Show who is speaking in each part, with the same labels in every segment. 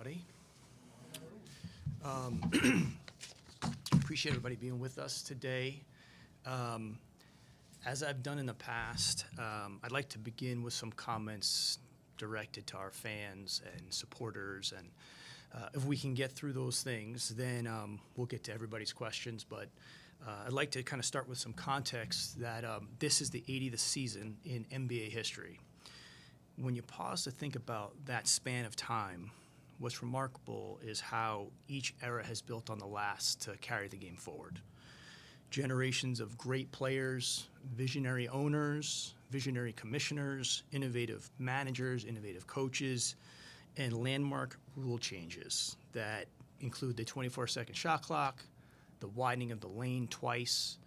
Speaker 1: everybody. Appreciate everybody being with us today. As I've done in the past, I'd like to begin with some comments directed to our fans and supporters, and if we can get through those things, then we'll get to everybody's questions. But I'd like to kind of start with some context that this is the 80th season in NBA history. When you pause to think about that span of time, what's remarkable is how each era has built on the last to carry the game forward. Generations of great players, visionary owners, visionary commissioners, innovative managers, innovative coaches, and landmark rule changes that include the 24-second shot clock, the widening of the lane twice,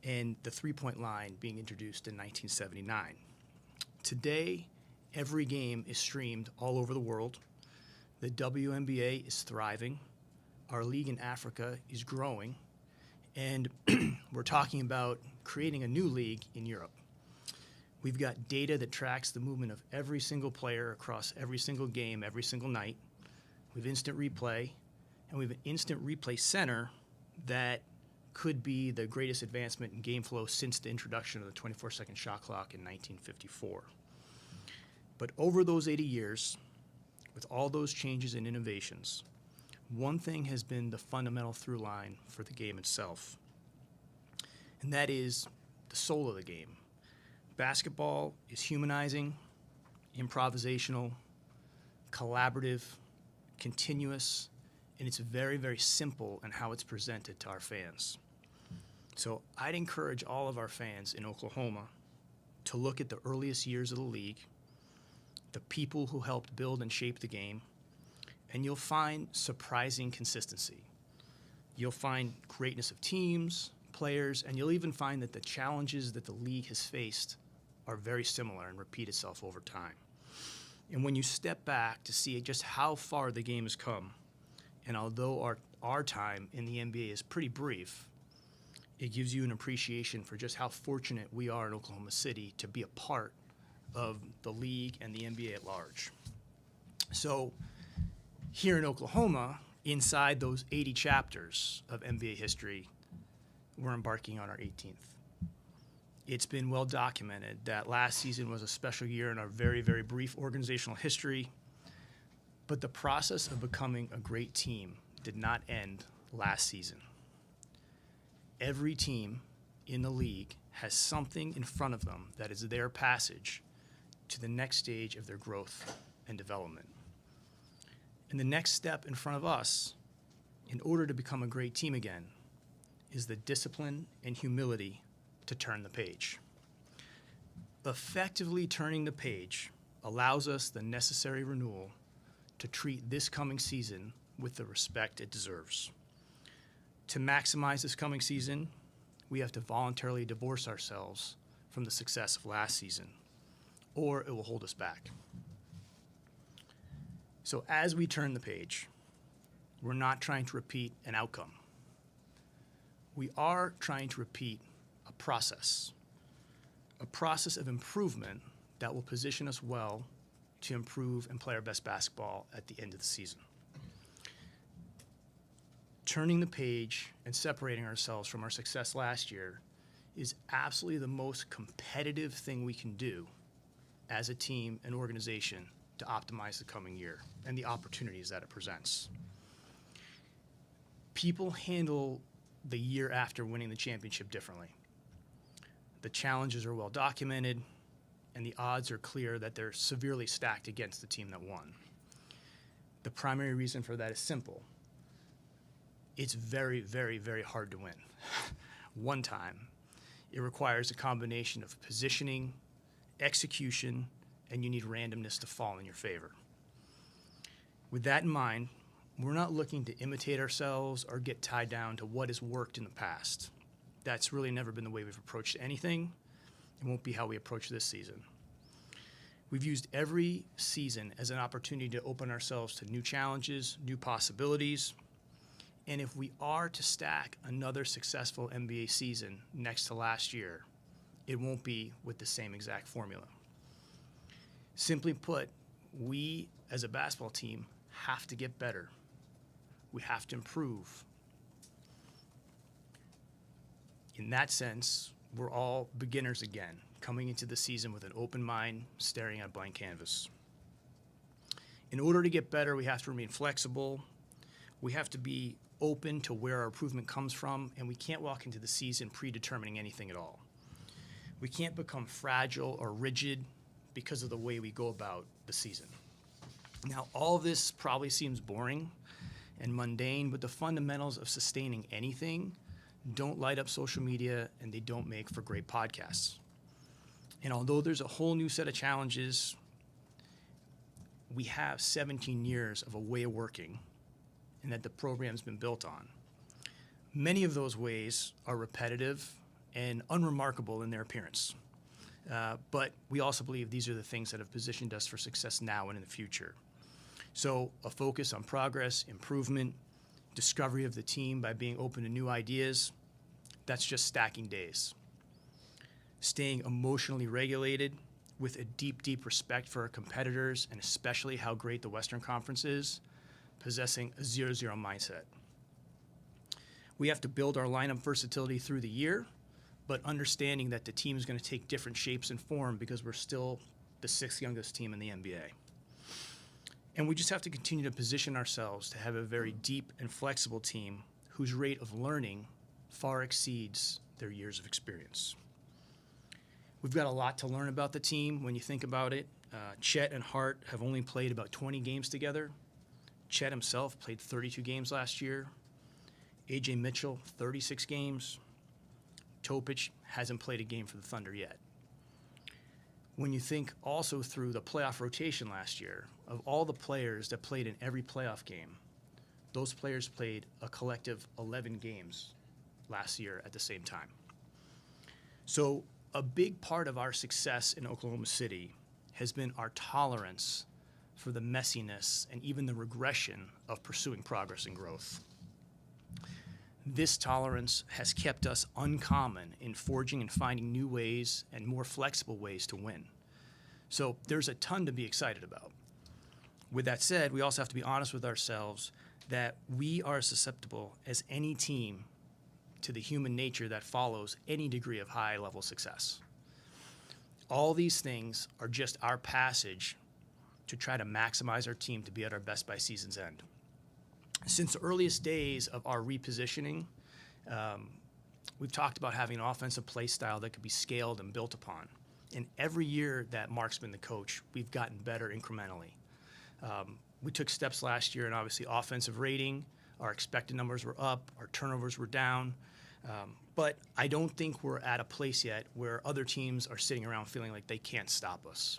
Speaker 1: and the three-point line being introduced in 1979. Today, every game is streamed all over the world. The WNBA is thriving. Our league in Africa is growing. And we're talking about creating a new league in Europe. We've got data that tracks the movement of every single player across every single game, every single night. We have instant replay, and we have an instant replay center that could be the greatest advancement in game flow since the introduction of the 24-second shot clock in 1954. But over those 80 years, with all those changes and innovations, one thing has been the fundamental through line for the game itself, and that is the soul of the game. Basketball is humanizing, improvisational, collaborative, continuous, and it's very, very simple in how it's presented to our fans. So I'd encourage all of our fans in Oklahoma to look at the earliest years of the league, the people who helped build and shape the game, and you'll find surprising consistency. You'll find greatness of teams, players, and you'll even find that the challenges that the league has faced are very similar and repeat itself over time. And when you step back to see just how far the game has come, and although our time in the NBA is pretty brief, it gives you an appreciation for just how fortunate we are in Oklahoma City to be a part of the league and the NBA at large. So here in Oklahoma, inside those 80 chapters of NBA history, we're embarking on our 18th. It's been well documented that last season was a special year in our very, very brief organizational history, but the process of becoming a great team did not end last season. Every team in the league has something in front of them that is their passage to the next stage of their growth and development. And the next step in front of us, in order to become a great team again, is the discipline and humility to turn the page. Effectively turning the page allows us the necessary renewal to treat this coming season with the respect it deserves. To maximize this coming season, we have to voluntarily divorce ourselves from the success of last season, or it will hold us back. So as we turn the page, we're not trying to repeat an outcome. We are trying to repeat a process of improvement that will position us well to improve and play our best basketball at the end of the season. Turning the page and separating ourselves from our success last year is absolutely the most competitive thing we can do as a team and organization to optimize the coming year and the opportunities that it presents. People handle the year after winning the championship differently. The challenges are well documented, and the odds are clear that they're severely stacked against the team that won. The primary reason for that is simple. It's very, very, very hard to win. One time. It requires a combination of positioning, execution, and you need randomness to fall in your favor. With that in mind, we're not looking to imitate ourselves or get tied down to what has worked in the past. That's really never been the way we've approached anything. It won't be how we approach this season. We've used every season as an opportunity to open ourselves to new challenges, new possibilities, and if we are to stack another successful NBA season next to last year, it won't be with the same exact formula. Simply put, we as a basketball team have to get better. We have to improve. In that sense, we're all beginners again, coming into the season with an open mind, staring at a blank canvas. In order to get better, we have to remain flexible. We have to be open to where our improvement comes from, and we can't walk into the season predetermining anything at all. We can't become fragile or rigid because of the way we go about the season. Now, all of this probably seems boring and mundane, but the fundamentals of sustaining anything don't light up social media, and they don't make for great podcasts. And although there's a whole new set of challenges, we have 17 years of a way of working and that the program's been built on. Many of those ways are repetitive and unremarkable in their appearance. But we also believe these are the things that have positioned us for success now and in the future. So a focus on progress, improvement, discovery of the team by being open to new ideas, that's just stacking days. Staying emotionally regulated with a deep, deep respect for our competitors and especially how great the Western Conference is, possessing a 0-0 mindset. We have to build our lineup versatility through the year, but understanding that the team is going to take different shapes and form because we're still the 6th youngest team in the NBA. And we just have to continue to position ourselves to have a very deep and flexible team whose rate of learning far exceeds their years of experience. We've got a lot to learn about the team when you think about it. Chet and Hart have only played about 20 games together. Chet himself played 32 games last year. A.J. Mitchell, 36 games. Topic hasn't played a game for the Thunder yet. When you think also through the playoff rotation last year, of all the players that played in every playoff game, those players played a collective 11 games last year at the same time. So a big part of our success in Oklahoma City has been our tolerance for the messiness and even the regression of pursuing progress and growth. This tolerance has kept us uncommon in forging and finding new ways and more flexible ways to win. So there's a ton to be excited about. With that said, we also have to be honest with ourselves that we are as susceptible as any team to the human nature that follows any degree of high-level success. All these things are just our passage to try to maximize our team to be at our best by season's end. Since the earliest days of our repositioning, we've talked about having an offensive play style that could be scaled and built upon. And every year that Mark's been the coach, we've gotten better incrementally. We took steps last year in obviously offensive rating. Our expected numbers were up. Our turnovers were down. But I don't think we're at a place yet where other teams are sitting around feeling like they can't stop us.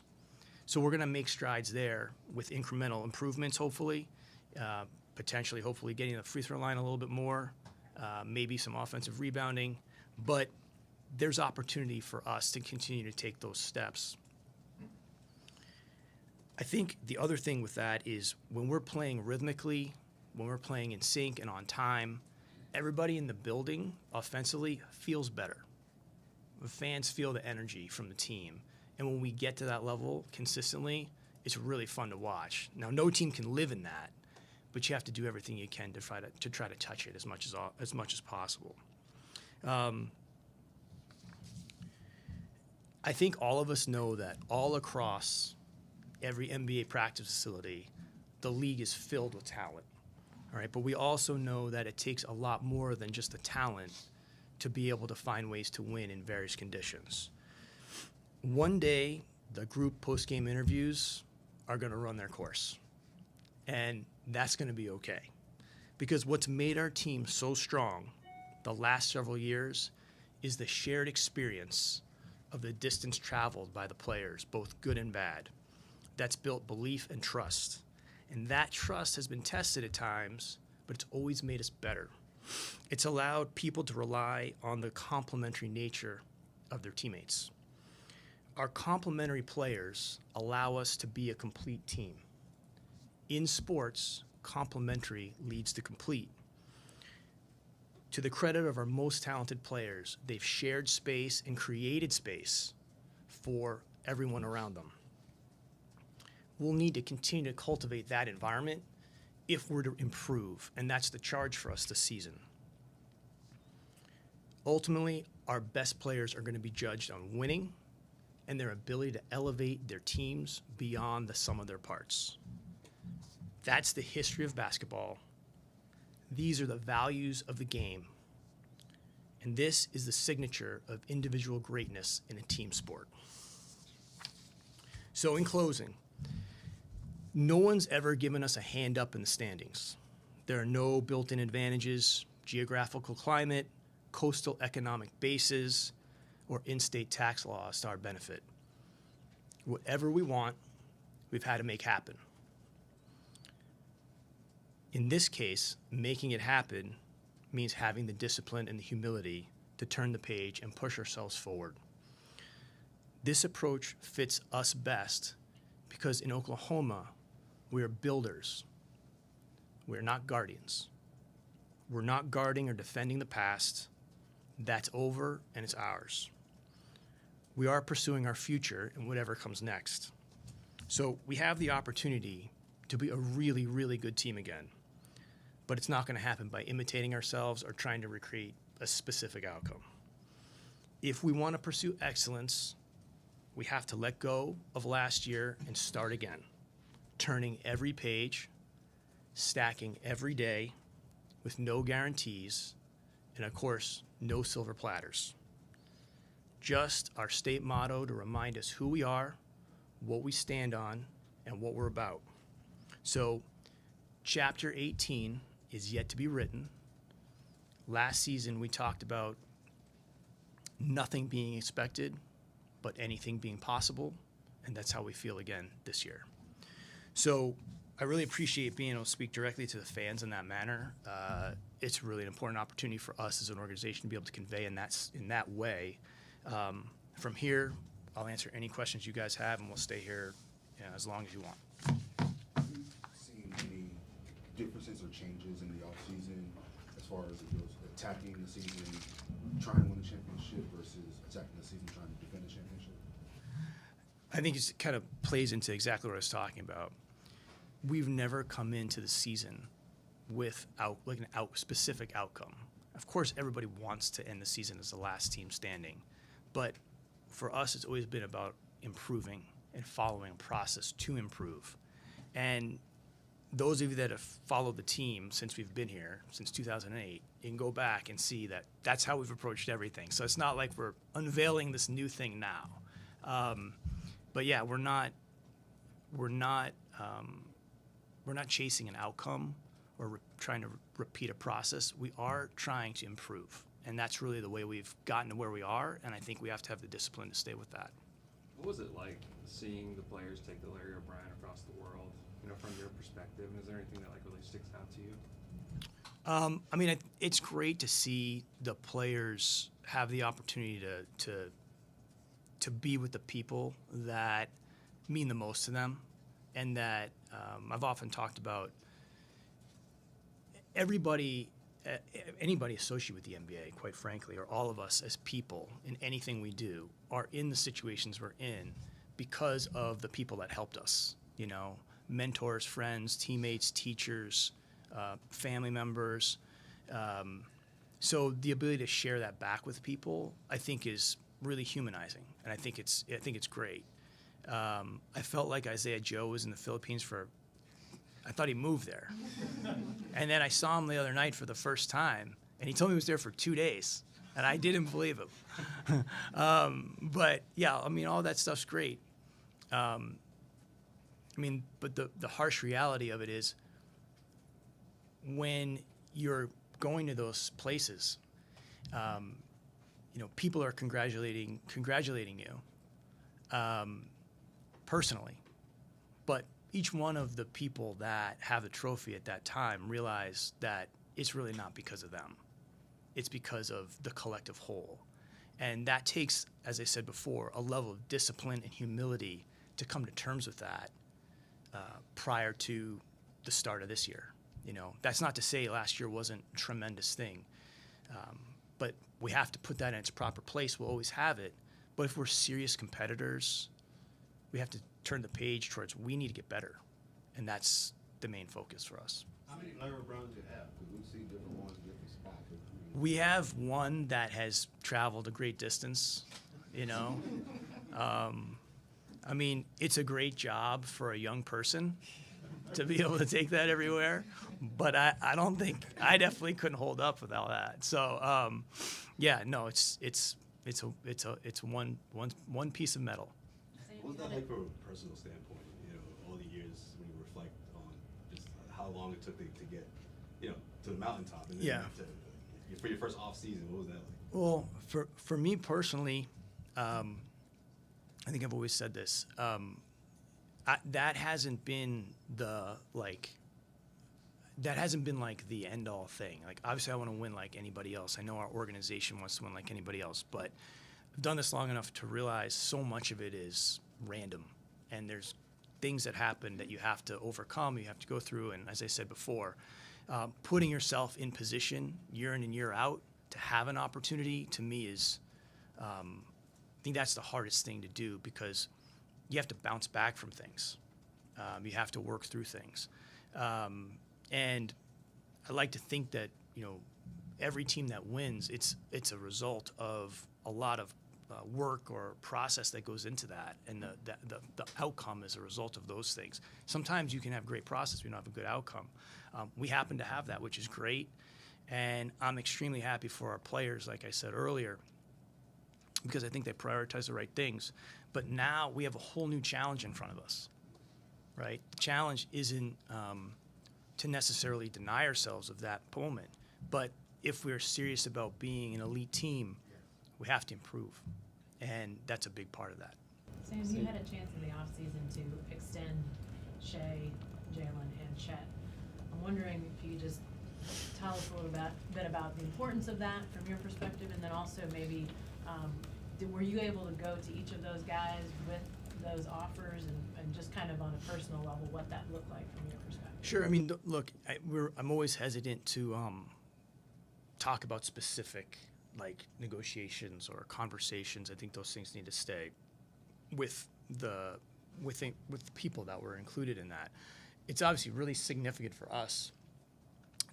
Speaker 1: So we're going to make strides there with incremental improvements, hopefully. Potentially, hopefully, getting the free throw line a little bit more, maybe some offensive rebounding. But there's opportunity for us to continue to take those steps. I think the other thing with that is when we're playing rhythmically, when we're playing in sync and on time, everybody in the building offensively feels better. The fans feel the energy from the team. And when we get to that level consistently, it's really fun to watch. Now, no team can live in that, but you have to do everything you can to try to touch it as much as possible. I think all of us know that all across every NBA practice facility, the league is filled with talent. All right, but we also know that it takes a lot more than just the talent to be able to find ways to win in various conditions. One day, the group post-game interviews are going to run their course, and that's going to be okay. Because what's made our team so strong the last several years is the shared experience of the distance traveled by the players, both good and bad. That's built belief and trust. And that trust has been tested at times, but it's always made us better. It's allowed people to rely on the complementary nature of their teammates. Our complementary players allow us to be a complete team. In sports, complementary leads to complete. To the credit of our most talented players, they've shared space and created space for everyone around them. We'll need to continue to cultivate that environment if we're to improve, and that's the charge for us this season. Ultimately, our best players are going to be judged on winning and their ability to elevate their teams beyond the sum of their parts. That's the history of basketball. These are the values of the game. And this is the signature of individual greatness in a team sport. So in closing, no one's ever given us a hand up in the standings. There are no built-in advantages, geographical climate, coastal economic bases, or in-state tax laws to our benefit. Whatever we want, we've had to make happen. In this case, making it happen means having the discipline and the humility to turn the page and push ourselves forward. This approach fits us best because in Oklahoma, we are builders. We're not guardians. We're not guarding or defending the past. That's over and it's ours. We are pursuing our future and whatever comes next. So we have the opportunity to be a really, really good team again. But it's not going to happen by imitating ourselves or trying to recreate a specific outcome. If we want to pursue excellence, we have to let go of last year and start again, turning every page, stacking every day with no guarantees, and of course, no silver platters. Just our state motto to remind us who we are, what we stand on, and what we're about. So, Chapter 18 is yet to be written. Last season, we talked about nothing being expected, but anything being possible, and that's how we feel again this year. So I really appreciate being able to speak directly to the fans in that manner. It's really an important opportunity for us as an organization to be able to convey in that way. From here, I'll answer any questions you guys have, and we'll stay here as long as you want.
Speaker 2: Seen any differences or changes in the offseason as far as it goes, attacking the season, trying to win a championship versus attacking the season, trying to defend a championship?
Speaker 1: I think it kind of plays into exactly what I was talking about. We've never come into the season with specific outcome. Of course, everybody wants to end the season as the last team standing, but for us, it's always been about improving and following a process to improve. And those of you that have followed the team since we've been here, since 2008, you can go back and see that that's how we've approached everything. So it's not like we're unveiling this new thing now. But yeah, we're not chasing an outcome or trying to repeat a process. We are trying to improve, and that's really the way we've gotten to where we are. And I think we have to have the discipline to stay with that.
Speaker 3: What was it like seeing the players take the Larry O'Brien across the world, from your perspective? And is there anything that really sticks out to you?
Speaker 1: It's great to see the players have the opportunity to be with the people that mean the most to them, and that I've often talked about. Anybody associated with the NBA, quite frankly, or all of us as people in anything we do, are in the situations we're in because of the people that helped us. Mentors, friends, teammates, teachers, family members. So the ability to share that back with people, I think, is really humanizing, and I think it's great. I felt like Isaiah Joe was in the Philippines I thought he moved there. And then I saw him the other night for the first time, and he told me he was there for 2 days, and I didn't believe him. But yeah, all that stuff's great. But the harsh reality of it is when you're going to those places, people are congratulating you personally. But each one of the people that have the trophy at that time realize that it's really not because of them. It's because of the collective whole. And that takes, as I said before, a level of discipline and humility to come to terms with that prior to the start of this year. That's not to say last year wasn't a tremendous thing. But we have to put that in its proper place. We'll always have it. But if we're serious competitors, we have to turn the page towards we need to get better. And that's the main focus for us.
Speaker 2: How many Larry Browns do you have? Because we see different ones, different spots.
Speaker 1: We have one that has traveled a great distance, you know. I mean, it's a great job for a young person to be able to take that everywhere, but I don't think I definitely couldn't hold up with all that. So yeah, no, it's one piece of metal.
Speaker 4: What was that like from a personal standpoint? You know, all the years when you reflect on just how long it took to get, you know, to the mountaintop, and then
Speaker 1: Yeah.
Speaker 4: for your first off season, what was that like?
Speaker 1: Well, for me personally, I think I've always said this. That hasn't been like the end all thing. Like, obviously I want to win like anybody else. I know our organization wants to win like anybody else, but I've done this long enough to realize so much of it is random, and there's things that happen that you have to overcome, you have to go through. And as I said before, putting yourself in position year in and year out to have an opportunity, to me, is I think that's the hardest thing to do, because you have to bounce back from things. You have to work through things. And I like to think that, you know, every team that wins, it's a result of a lot of work or process that goes into that, and the outcome is a result of those things. Sometimes you can have great process, we don't have a good outcome. We happen to have that, which is great, and I'm extremely happy for our players, like I said earlier, because I think they prioritize the right things. But now we have a whole new challenge in front of us, right? The challenge isn't to necessarily deny ourselves of that moment, but if we're serious about being an elite team, we have to improve, and that's a big part of that.
Speaker 5: Sam, you had a chance in the offseason to extend Shea, Jalen, and Chet. I'm wondering if you could just tell us a little bit about the importance of that from your perspective, and then also maybe were you able to go to each of those guys with those offers, and just kind of on a personal level what that looked like from your perspective?
Speaker 1: Sure. I mean, look, I'm always hesitant to talk about specific like negotiations or conversations. I think those things need to stay with the people that were included in that. It's obviously really significant for us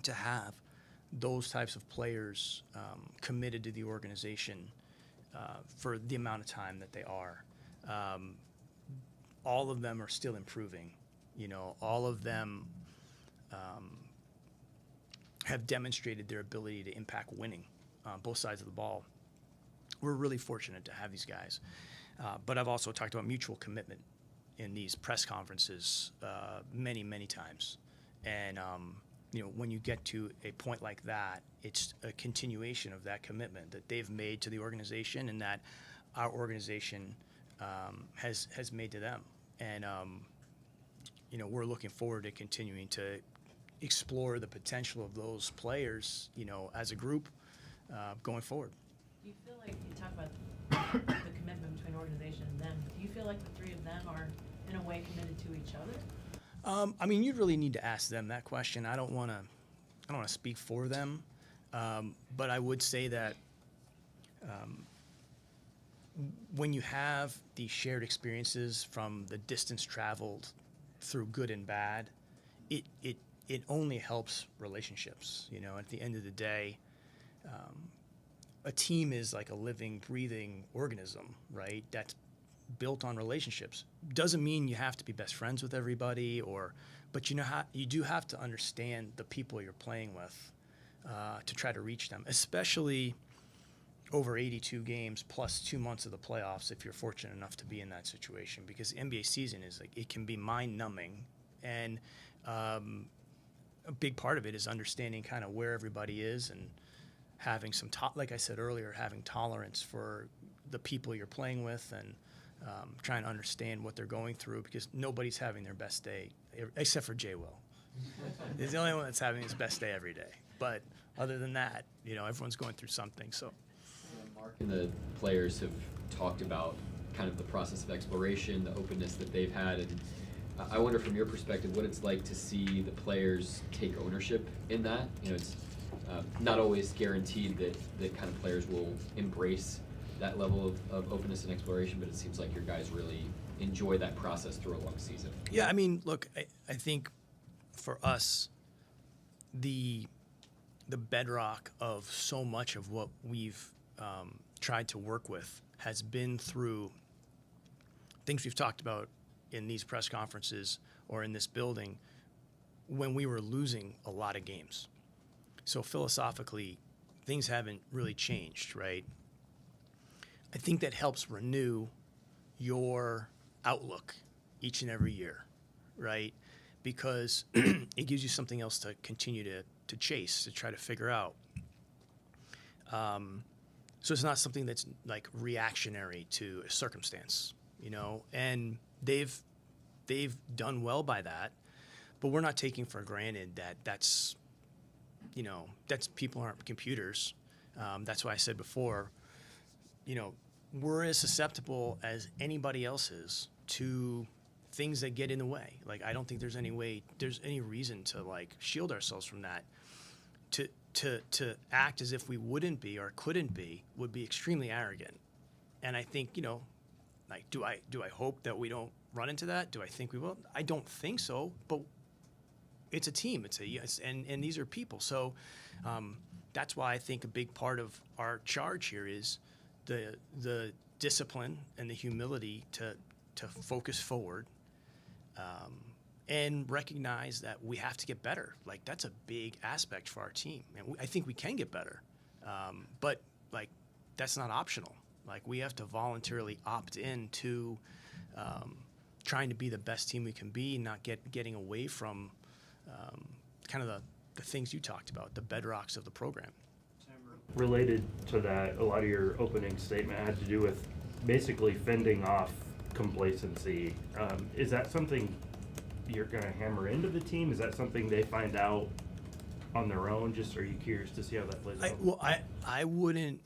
Speaker 1: to have those types of players committed to the organization for the amount of time that they are. All of them are still improving. You know, all of them have demonstrated their ability to impact winning both sides of the ball. We're really fortunate to have these guys. But I've also talked about mutual commitment in these press conferences many, many times. And, you know, when you get to a point like that, it's a continuation of that commitment that they've made to the organization and that our organization has made to them. And, you know, we're looking forward to continuing to explore the potential of those players, you know, as a group going forward.
Speaker 5: Do you feel like, you talk about the commitment between organization and them, do you feel like the three of them are in a way committed to each other?
Speaker 1: I mean, you'd really need to ask them that question. I don't want to speak for them, but I would say that when you have these shared experiences from the distance traveled through good and bad, it only helps relationships. You know, at the end of the day, a team is like a living, breathing organism, right? That's built on relationships. Doesn't mean you have to be best friends with everybody, but you know how you do have to understand the people you're playing with to try to reach them, especially over 82 games plus 2 months of the playoffs if you're fortunate enough to be in that situation, because the NBA season is like, it can be mind-numbing, and a big part of it is understanding kind of where everybody is and having some like I said earlier, having tolerance for the people you're playing with, and trying to understand what they're going through, because nobody's having their best day except for Jay Will. He's the only one that's having his best day every day. But other than that, you know, everyone's going through something. So
Speaker 6: Mark and the players have talked about kind of the process of exploration, the openness that they've had, and I wonder from your perspective what it's like to see the players take ownership in that. You know, it's not always guaranteed that kind of players will embrace that level of openness and exploration, but it seems like your guys really enjoy that process through a long season.
Speaker 1: yeah, I mean, look, I think for us, the bedrock of so much of what we've tried to work with has been through things we've talked about in these press conferences or in this building when we were losing a lot of games. So philosophically, things haven't really changed, right? I think that helps renew your outlook each and every year, right? Because it gives you something else to continue to chase, to try to figure out. So it's not something that's like reactionary to a circumstance, you know? And they've done well by that, but we're not taking for granted that that's people aren't computers. That's why I said before, we're as susceptible as anybody else is to things that get in the way. Like, I don't think there's any reason to like shield ourselves from that. To act as if we wouldn't be or couldn't be would be extremely arrogant. And I think, like, do I hope that we don't run into that? Do I think we will? I don't think so, but it's a team. And these are people. So that's why I think a big part of our charge here is the discipline and the humility to focus forward and recognize that we have to get better. Like, that's a big aspect for our team. And I think we can get better. But, like, that's not optional. Like, we have to voluntarily opt in to trying to be the best team we can be, not getting away from kind of the things you talked about, the bedrocks of the program.
Speaker 7: Related to that, a lot of your opening statement had to do with basically fending off complacency. Is that something you're going to hammer into the team? Is that something they find out on their own? Just are you curious to see how that plays out?
Speaker 1: I wouldn't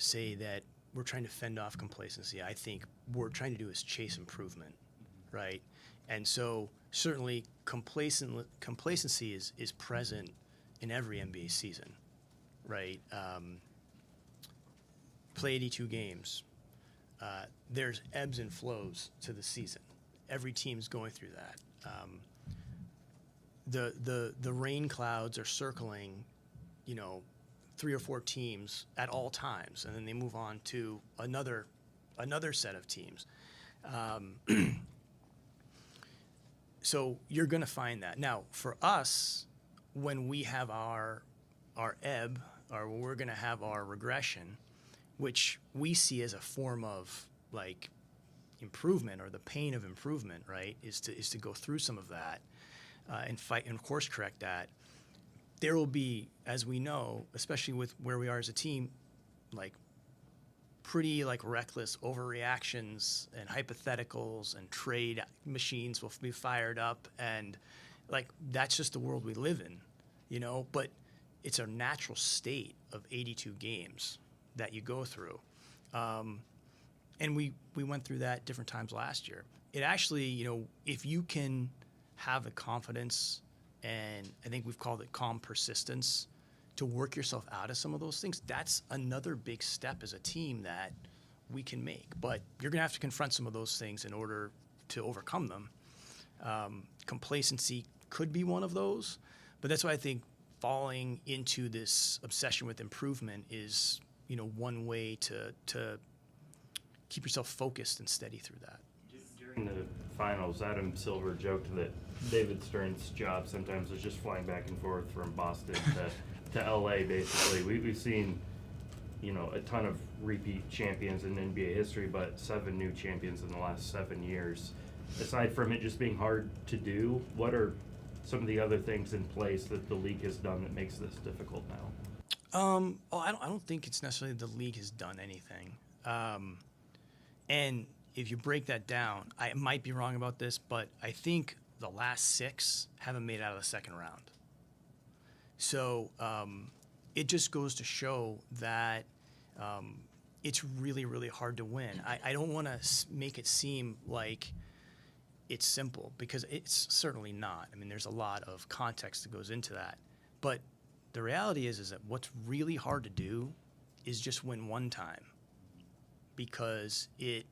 Speaker 1: say that we're trying to fend off complacency. I think what we're trying to do is chase improvement, right? And so certainly complacency is present in every NBA season, right? Play 82 games. There's ebbs and flows to the season. Every team's going through that. The rain clouds are circling, 3 or 4 teams at all times, and then they move on to another set of teams. So you're going to find that. Now, for us, when we have our ebb, or when we're going to have our regression, which we see as a form of like improvement or the pain of improvement, right, is to go through some of that and fight and course correct that. There will be, as we know, especially with where we are as a team, like pretty like reckless overreactions and hypotheticals, and trade machines will be fired up, and like that's just the world we live in, but it's a natural state of 82 games that you go through. And we went through that different times last year. It actually, if you can have the confidence, and I think we've called it calm persistence, to work yourself out of some of those things, that's another big step as a team that we can make. But you're going to have to confront some of those things in order to overcome them. Complacency could be one of those, but that's why I think falling into this obsession with improvement is, one way to keep yourself focused and steady through that.
Speaker 7: During the finals, Adam Silver joked that David Stern's job sometimes was just flying back and forth from Boston to LA, basically. We've seen, a ton of repeat champions in NBA history, but 7 new champions in the last 7 years. Aside from it just being hard to do, what are some of the other things in place that the league has done that makes this difficult now?
Speaker 1: I don't think it's necessarily the league has done anything. And if you break that down, I might be wrong about this, but I think the last 6 haven't made it out of the second round. So it just goes to show that it's really, really hard to win. I don't want to make it seem like it's simple, because it's certainly not. I mean, there's a lot of context that goes into that. But the reality is that what's really hard to do is just win one time, because it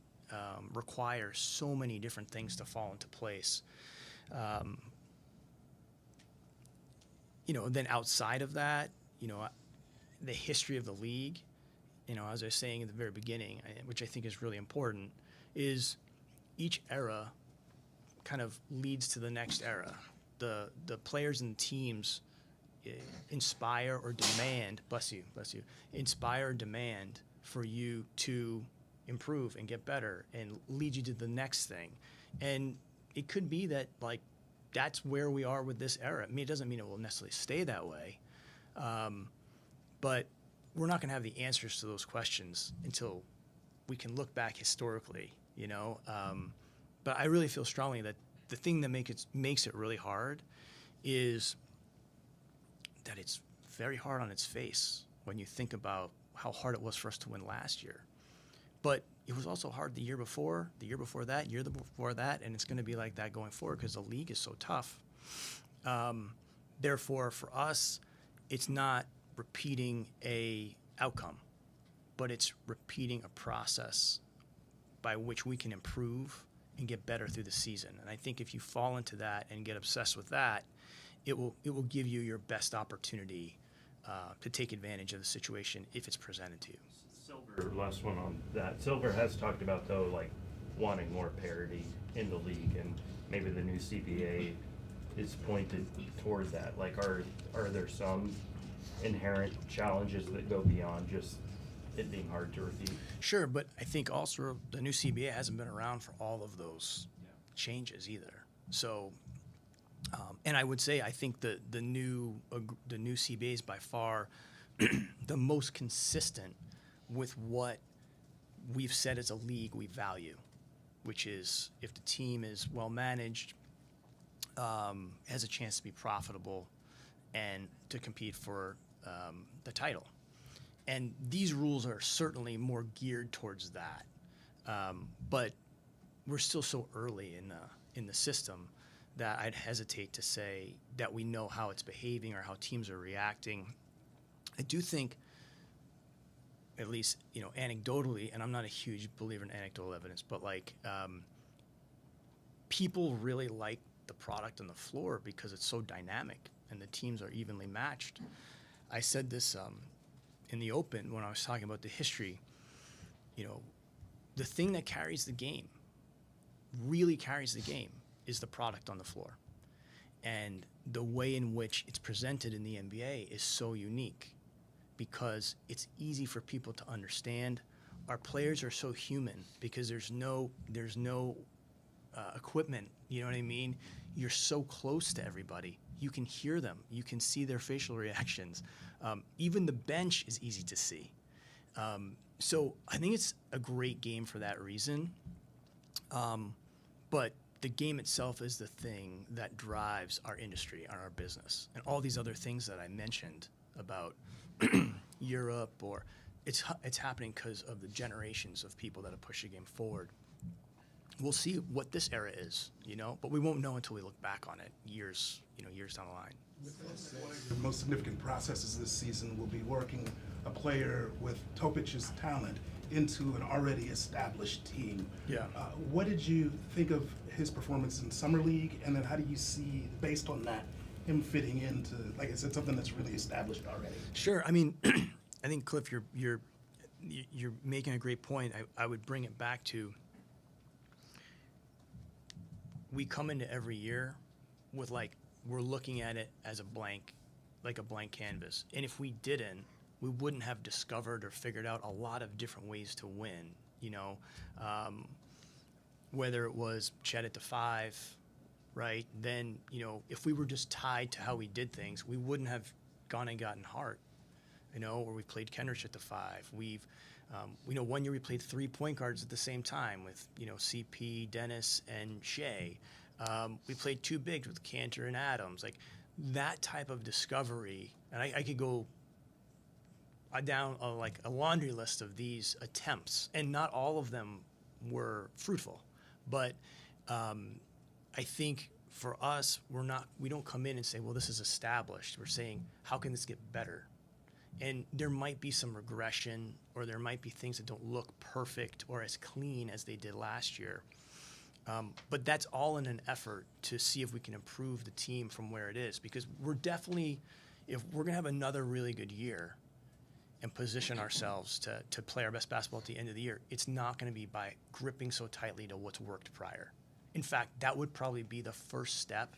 Speaker 1: requires so many different things to fall into place. then outside of that, the history of the league, as I was saying at the very beginning, which I think is really important, is each era kind of leads to the next era. The players and teams inspire or demand, bless you, inspire or demand for you to improve and get better and lead you to the next thing. And it could be that, like, that's where we are with this era. I mean, it doesn't mean it will necessarily stay that way, but we're not going to have the answers to those questions until we can look back historically, But I really feel strongly that the thing that makes it really hard is that it's very hard on its face when you think about how hard it was for us to win last year. But it was also hard the year before that, year before that, and it's going to be like that going forward because the league is so tough. Therefore, for us, it's not repeating a outcome, but it's repeating a process by which we can improve and get better through the season. And I think if you fall into that and get obsessed with that, it will give you your best opportunity to take advantage of the situation if it's presented to you.
Speaker 7: Silver, last one on that. Silver has talked about, though, like wanting more parity in the league, and maybe the new CBA is pointed toward that. Like, are there some inherent challenges that go beyond just it being hard to repeat?
Speaker 1: Sure, but I think also the new CBA hasn't been around for all of those changes either. So, and I would say I think the new CBA is by far the most consistent with what we've said as a league we value, which is if the team is well managed, has a chance to be profitable, and to compete for the title. And these rules are certainly more geared towards that. But we're still so early in the system that I'd hesitate to say that we know how it's behaving or how teams are reacting. I do think, at least, anecdotally, and I'm not a huge believer in anecdotal evidence, but people really like the product on the floor because it's so dynamic and the teams are evenly matched. I said this in the open when I was talking about the history. The thing that really carries the game, is the product on the floor. And the way in which it's presented in the NBA is so unique because it's easy for people to understand. Our players are so human because there's no equipment, you know what I mean? You're so close to everybody. You can hear them. You can see their facial reactions. Even the bench is easy to see. So I think it's a great game for that reason. But the game itself is the thing that drives our industry and our business. And all these other things that I mentioned about Europe, or it's happening because of the generations of people that have pushed the game forward. We'll see what this era is, but we won't know until we look back on it years down the line.
Speaker 8: One of your most significant processes this season will be working a player with Topic's talent into an already established team.
Speaker 1: Yeah.
Speaker 8: What did you think of his performance in Summer League, and then how do you see, based on that, him fitting into, like I said, something that's really established already?
Speaker 1: Sure. I mean, I think, Cliff, you're making a great point. I would bring it back to, we come into every year with we're looking at it as a blank canvas. And if we didn't, we wouldn't have discovered or figured out a lot of different ways to win, whether it was Chet at the 5, right? Then, if we were just tied to how we did things, we wouldn't have gone and gotten Hart, or we played Kenrich at the 5. We've, 1 year we played 3 point guards at the same time with, CP, Dennis, and Shea. We played 2 bigs with Cantor and Adams. That type of discovery, and I could go down a laundry list of these attempts, and not all of them were fruitful. But I think for us, we don't come in and say, well, this is established. We're saying, how can this get better? And there might be some regression, or there might be things that don't look perfect or as clean as they did last year. But that's all in an effort to see if we can improve the team from where it is, because we're definitely, if we're going to have another really good year and position ourselves to play our best basketball at the end of the year, it's not going to be by gripping so tightly to what's worked prior. In fact, that would probably be the first step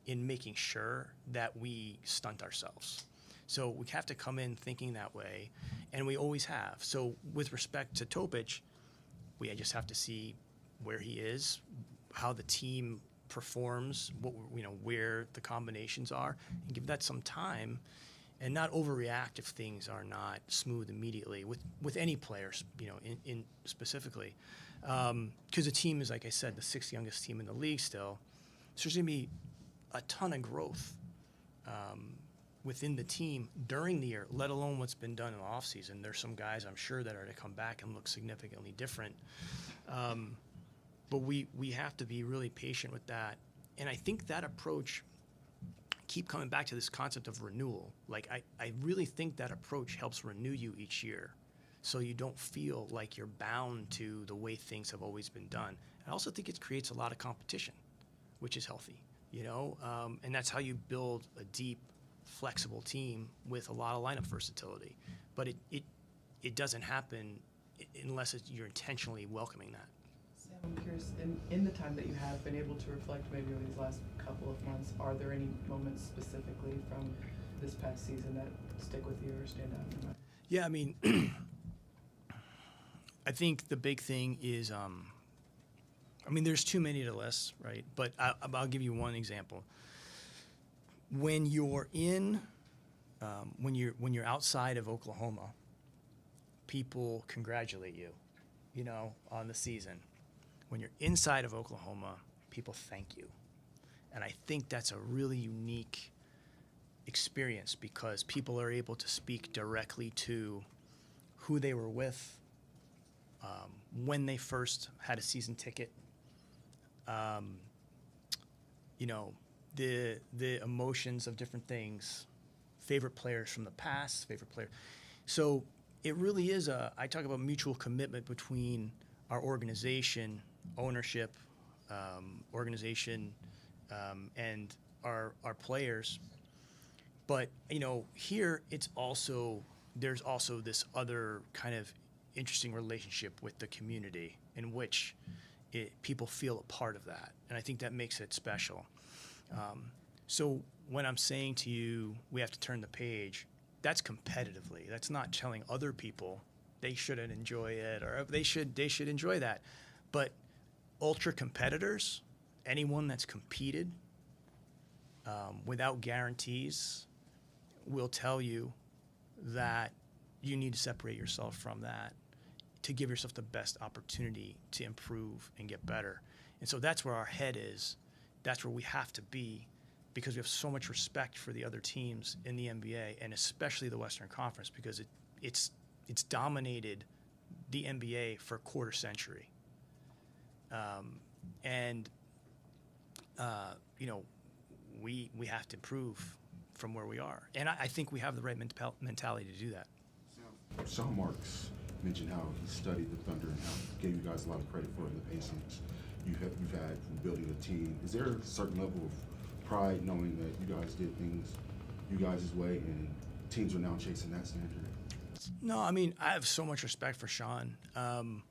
Speaker 1: in making sure that we stunt ourselves. So we have to come in thinking that way, and we always have. So with respect to Topic, we just have to see where he is, how the team performs, where the combinations are, and give that some time, and not overreact if things are not smooth immediately with any players, in specifically, because the team is, like I said, the sixth youngest team in the league still. So there's going to be a ton of growth within the team during the year, let alone what's been done in the offseason. There's some guys I'm sure that are to come back and look significantly different. But we have to be really patient with that. And I think that approach, keep coming back to this concept of renewal. Like, I really think that approach helps renew you each year, so you don't feel like you're bound to the way things have always been done. I also think it creates a lot of competition, which is healthy, and that's how you build a deep, flexible team with a lot of lineup versatility. But it doesn't happen unless you're intentionally welcoming that.
Speaker 9: Sam, I'm curious, in the time that you have been able to reflect maybe over these last couple of months, are there any moments specifically from this past season that stick with you or stand out in your mind?
Speaker 1: Yeah, I mean, I think the big thing is, there's too many to list, right? But I'll give you one example. When you're when you're outside of Oklahoma, people congratulate you, on the season. When you're inside of Oklahoma, people thank you. And I think that's a really unique experience, because people are able to speak directly to who they were with, when they first had a season ticket, the emotions of different things, favorite players from the past, favorite player. So it really is I talk about mutual commitment between our organization, ownership, and our players. But, here there's also this other kind of interesting relationship with the community in which people feel a part of that. And I think that makes it special. So when I'm saying to you, we have to turn the page, that's competitively. That's not telling other people they shouldn't enjoy it, or they should enjoy that. But ultra competitors, anyone that's competed without guarantees, will tell you that you need to separate yourself from that to give yourself the best opportunity to improve and get better. And so that's where our head is. That's where we have to be, because we have so much respect for the other teams in the NBA, and especially the Western Conference, because it's dominated the NBA for a quarter century. We have to improve from where we are. And I think we have the right mentality to do that.
Speaker 2: Sean Marks mentioned how he studied the Thunder and how he gave you guys a lot of credit for the patience you've had from building a team. Is there a certain level of pride knowing that you guys did things you guys' way and teams are now chasing that standard?
Speaker 1: No, I have so much respect for Sean. I'm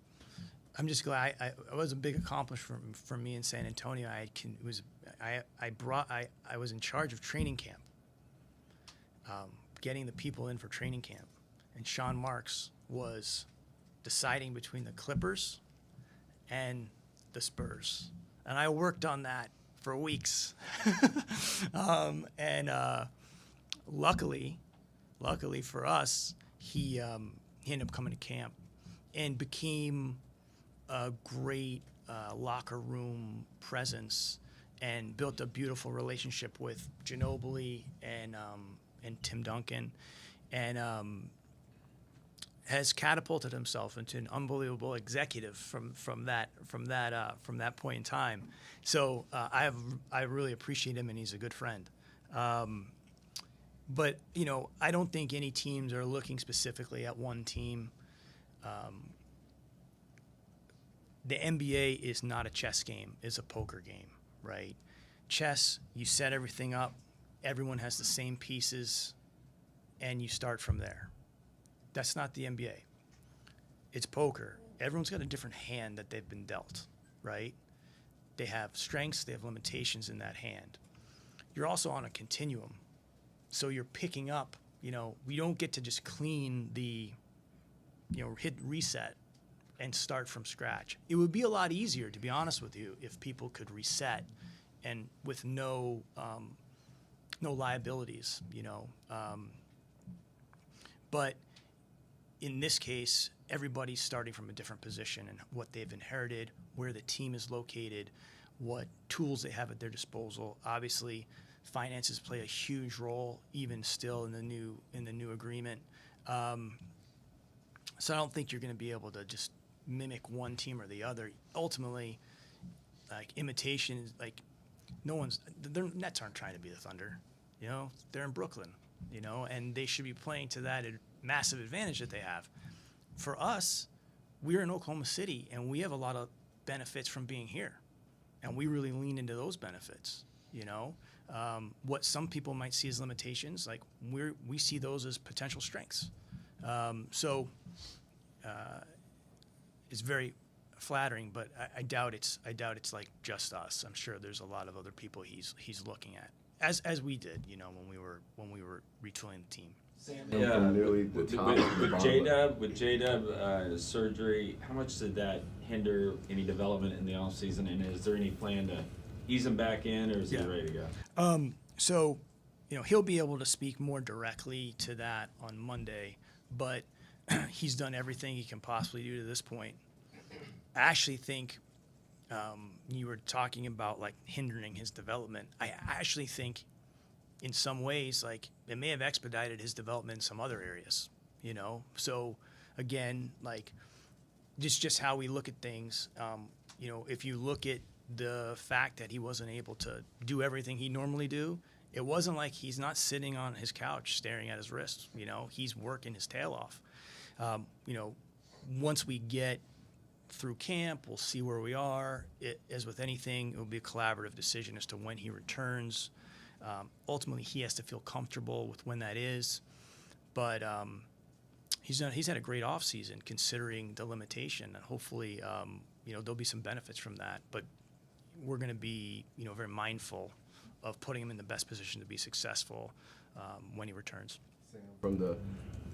Speaker 1: just glad it was a big accomplishment for me in San Antonio. I was in charge of training camp, getting the people in for training camp, and Sean Marks was deciding between the Clippers and the Spurs, and I worked on that for weeks. Luckily for us, he ended up coming to camp and became a great locker room presence, and built a beautiful relationship with Ginobili and Tim Duncan, and has catapulted himself into an unbelievable executive from that point in time. So I really appreciate him, and he's a good friend. But I don't think any teams are looking specifically at one team. the NBA is not a chess game, it's a poker game, right? Chess, you set everything up, everyone has the same pieces, and you start from there. That's not the NBA. It's poker. Everyone's got a different hand that they've been dealt, right? They have strengths, they have limitations in that hand. You're also on a continuum. So you're picking up, we don't get to just clean the, hit reset and start from scratch. It would be a lot easier, to be honest with you, if people could reset and with no liabilities, but in this case, everybody's starting from a different position and what they've inherited, where the team is located, what tools they have at their disposal. Obviously, finances play a huge role, even still in the new agreement. So I don't think you're going to be able to just mimic one team or the other. Ultimately, like imitation, like their Nets aren't trying to be the Thunder. They're in Brooklyn, and they should be playing to that massive advantage that they have. For us, we're in Oklahoma City, and we have a lot of benefits from being here, and we really lean into those benefits. What some people might see as limitations, like we see those as potential strengths. It's very flattering, but I doubt it's like just us. I'm sure there's a lot of other people he's looking at, as we did, when we were retooling the team.
Speaker 10: Yeah,
Speaker 11: From nearly the
Speaker 10: with
Speaker 11: top to the bottom.
Speaker 10: With J-Dub surgery, how much did that hinder any development in the offseason, and is there any plan to ease him back in, or is he ready to go?
Speaker 1: So, he'll be able to speak more directly to that on Monday, but he's done everything he can possibly do to this point. I actually think you were talking about like hindering his development. I actually think in some ways, like it may have expedited his development in some other areas, So again, like just how we look at things, if you look at the fact that he wasn't able to do everything he normally do, it wasn't like he's not sitting on his couch staring at his wrists. He's working his tail off. Once we get through camp, we'll see where we are. As with anything, it will be a collaborative decision as to when he returns. Ultimately, he has to feel comfortable with when that is. But he's had a great offseason considering the limitation, and hopefully, there'll be some benefits from that. But we're going to be, very mindful of putting him in the best position to be successful when he returns.
Speaker 11: From the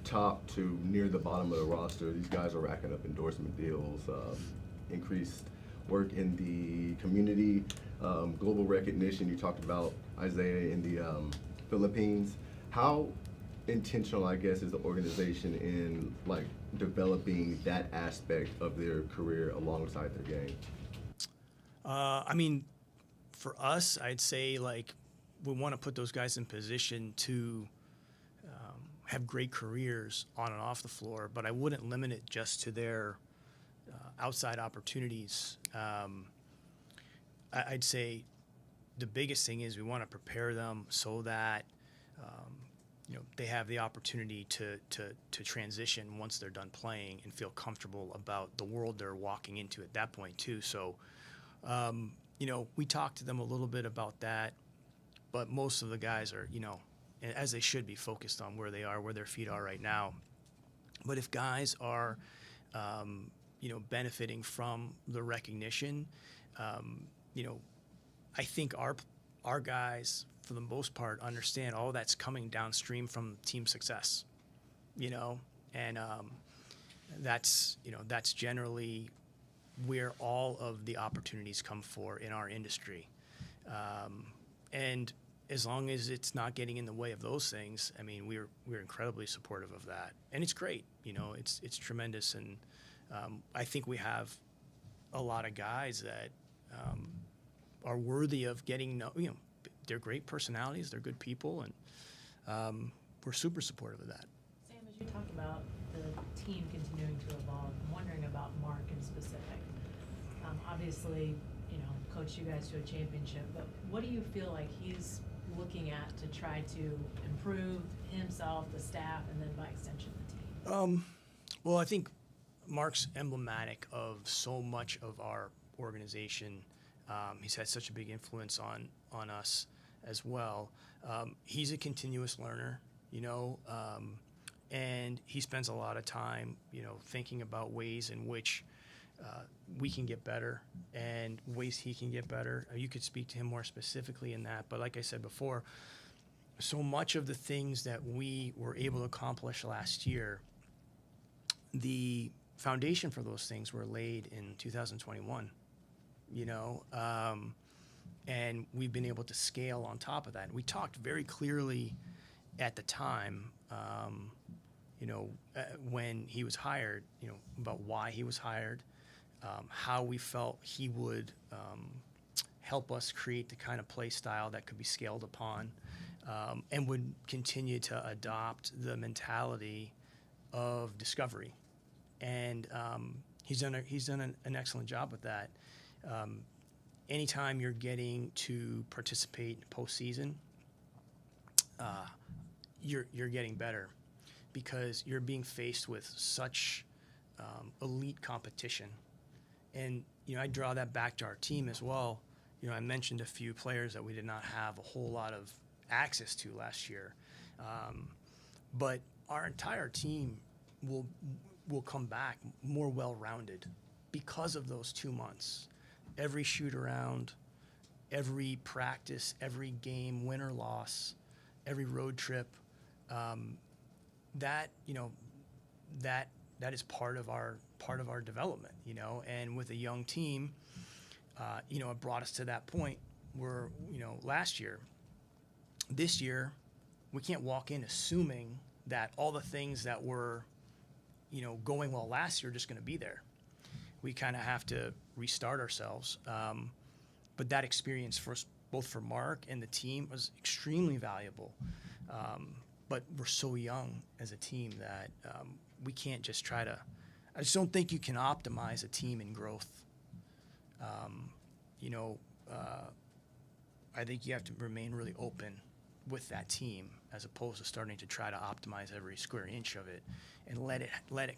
Speaker 11: top to near the bottom of the roster, these guys are racking up endorsement deals, increased work in the community, global recognition. You talked about Isaiah in the Philippines. How intentional, I guess, is the organization in like developing that aspect of their career alongside their game?
Speaker 1: For us, I'd say like we want to put those guys in position to have great careers on and off the floor, but I wouldn't limit it just to their outside opportunities. I'd say the biggest thing is we want to prepare them so that they have the opportunity to transition once they're done playing and feel comfortable about the world they're walking into at that point too. So, we talked to them a little bit about that, but most of the guys are, as they should be, focused on where they are, where their feet are right now. But if guys are, benefiting from the recognition, I think our guys, for the most part, understand all that's coming downstream from team success, and that's generally where all of the opportunities come for in our industry. And as long as it's not getting in the way of those things, we're incredibly supportive of that, and it's great. It's tremendous, and I think we have a lot of guys that are worthy of getting. They're great personalities, they're good people, and we're super supportive of that.
Speaker 5: Sam, as you talk about the team continuing to evolve, I'm wondering about Mark in specific. Obviously, coached you guys to a championship, but what do you feel like he's looking at to try to improve himself, the staff, and then by extension the team?
Speaker 1: Well, I think Mark's emblematic of so much of our organization. He's had such a big influence on us as well. He's a continuous learner, and he spends a lot of time, thinking about ways in which we can get better and ways he can get better. You could speak to him more specifically in that, but like I said before, so much of the things that we were able to accomplish last year, the foundation for those things were laid in 2021, and we've been able to scale on top of that. We talked very clearly at the time, when he was hired, about why he was hired, how we felt he would help us create the kind of play style that could be scaled upon, and would continue to adopt the mentality of discovery. And he's done an excellent job with that. Anytime you're getting to participate in postseason, you're getting better, because you're being faced with such elite competition. And I draw that back to our team as well. I mentioned a few players that we did not have a whole lot of access to last year, but our entire team will come back more well-rounded because of those 2 months. Every shoot-around, every practice, every game, win or loss, every road trip, that is part of our development, and with a young team, it brought us to that point where, last year, this year, we can't walk in assuming that all the things that were, going well last year are just going to be there. We kind of have to restart ourselves. But that experience both for Mark and the team was extremely valuable. But we're so young as a team that we can't just I just don't think you can optimize a team in growth. I think you have to remain really open with that team, as opposed to starting to try to optimize every square inch of it, and let it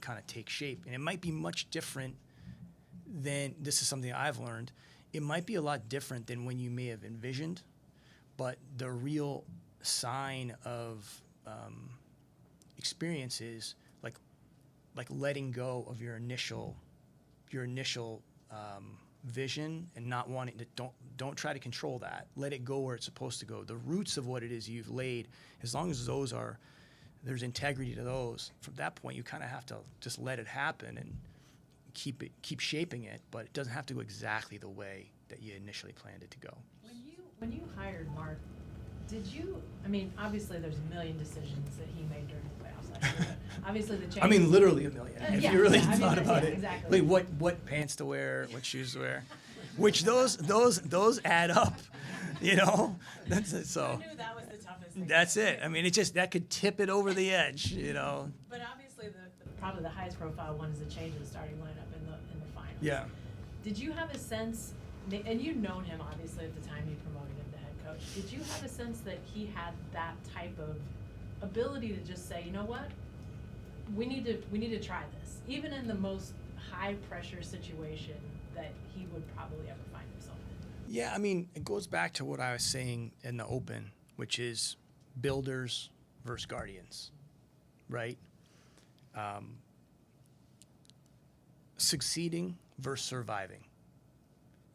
Speaker 1: kind of take shape. And it might be much different than, this is something I've learned, it might be a lot different than when you may have envisioned, but the real sign of experience is like letting go of your initial vision, and not wanting to, don't try to control that. Let it go where it's supposed to go. The roots of what it is you've laid, as long as there's integrity to those, from that point you kind of have to just let it happen and keep shaping it, but it doesn't have to go exactly the way that you initially planned it to go.
Speaker 5: When you hired Mark, obviously there's a million decisions that he made during the playoffs last year, but obviously the change.
Speaker 1: Literally a million. If you really thought about it.
Speaker 5: Exactly.
Speaker 1: Like what pants to wear, what shoes to wear, which those add up, That's it. So
Speaker 5: I knew that was the toughest thing.
Speaker 1: that's it. That could tip it over the edge,
Speaker 5: But obviously probably the highest profile one is the change in the starting lineup in the finals.
Speaker 1: Yeah.
Speaker 5: Did you have a sense, and you'd known him obviously at the time you promoted him to head coach, did you have a sense that he had that type of ability to just say, you know what, we need to try this, even in the most high pressure situation that he would probably ever find himself in?
Speaker 1: Yeah, it goes back to what I was saying in the open, which is builders versus guardians, right? Succeeding versus surviving.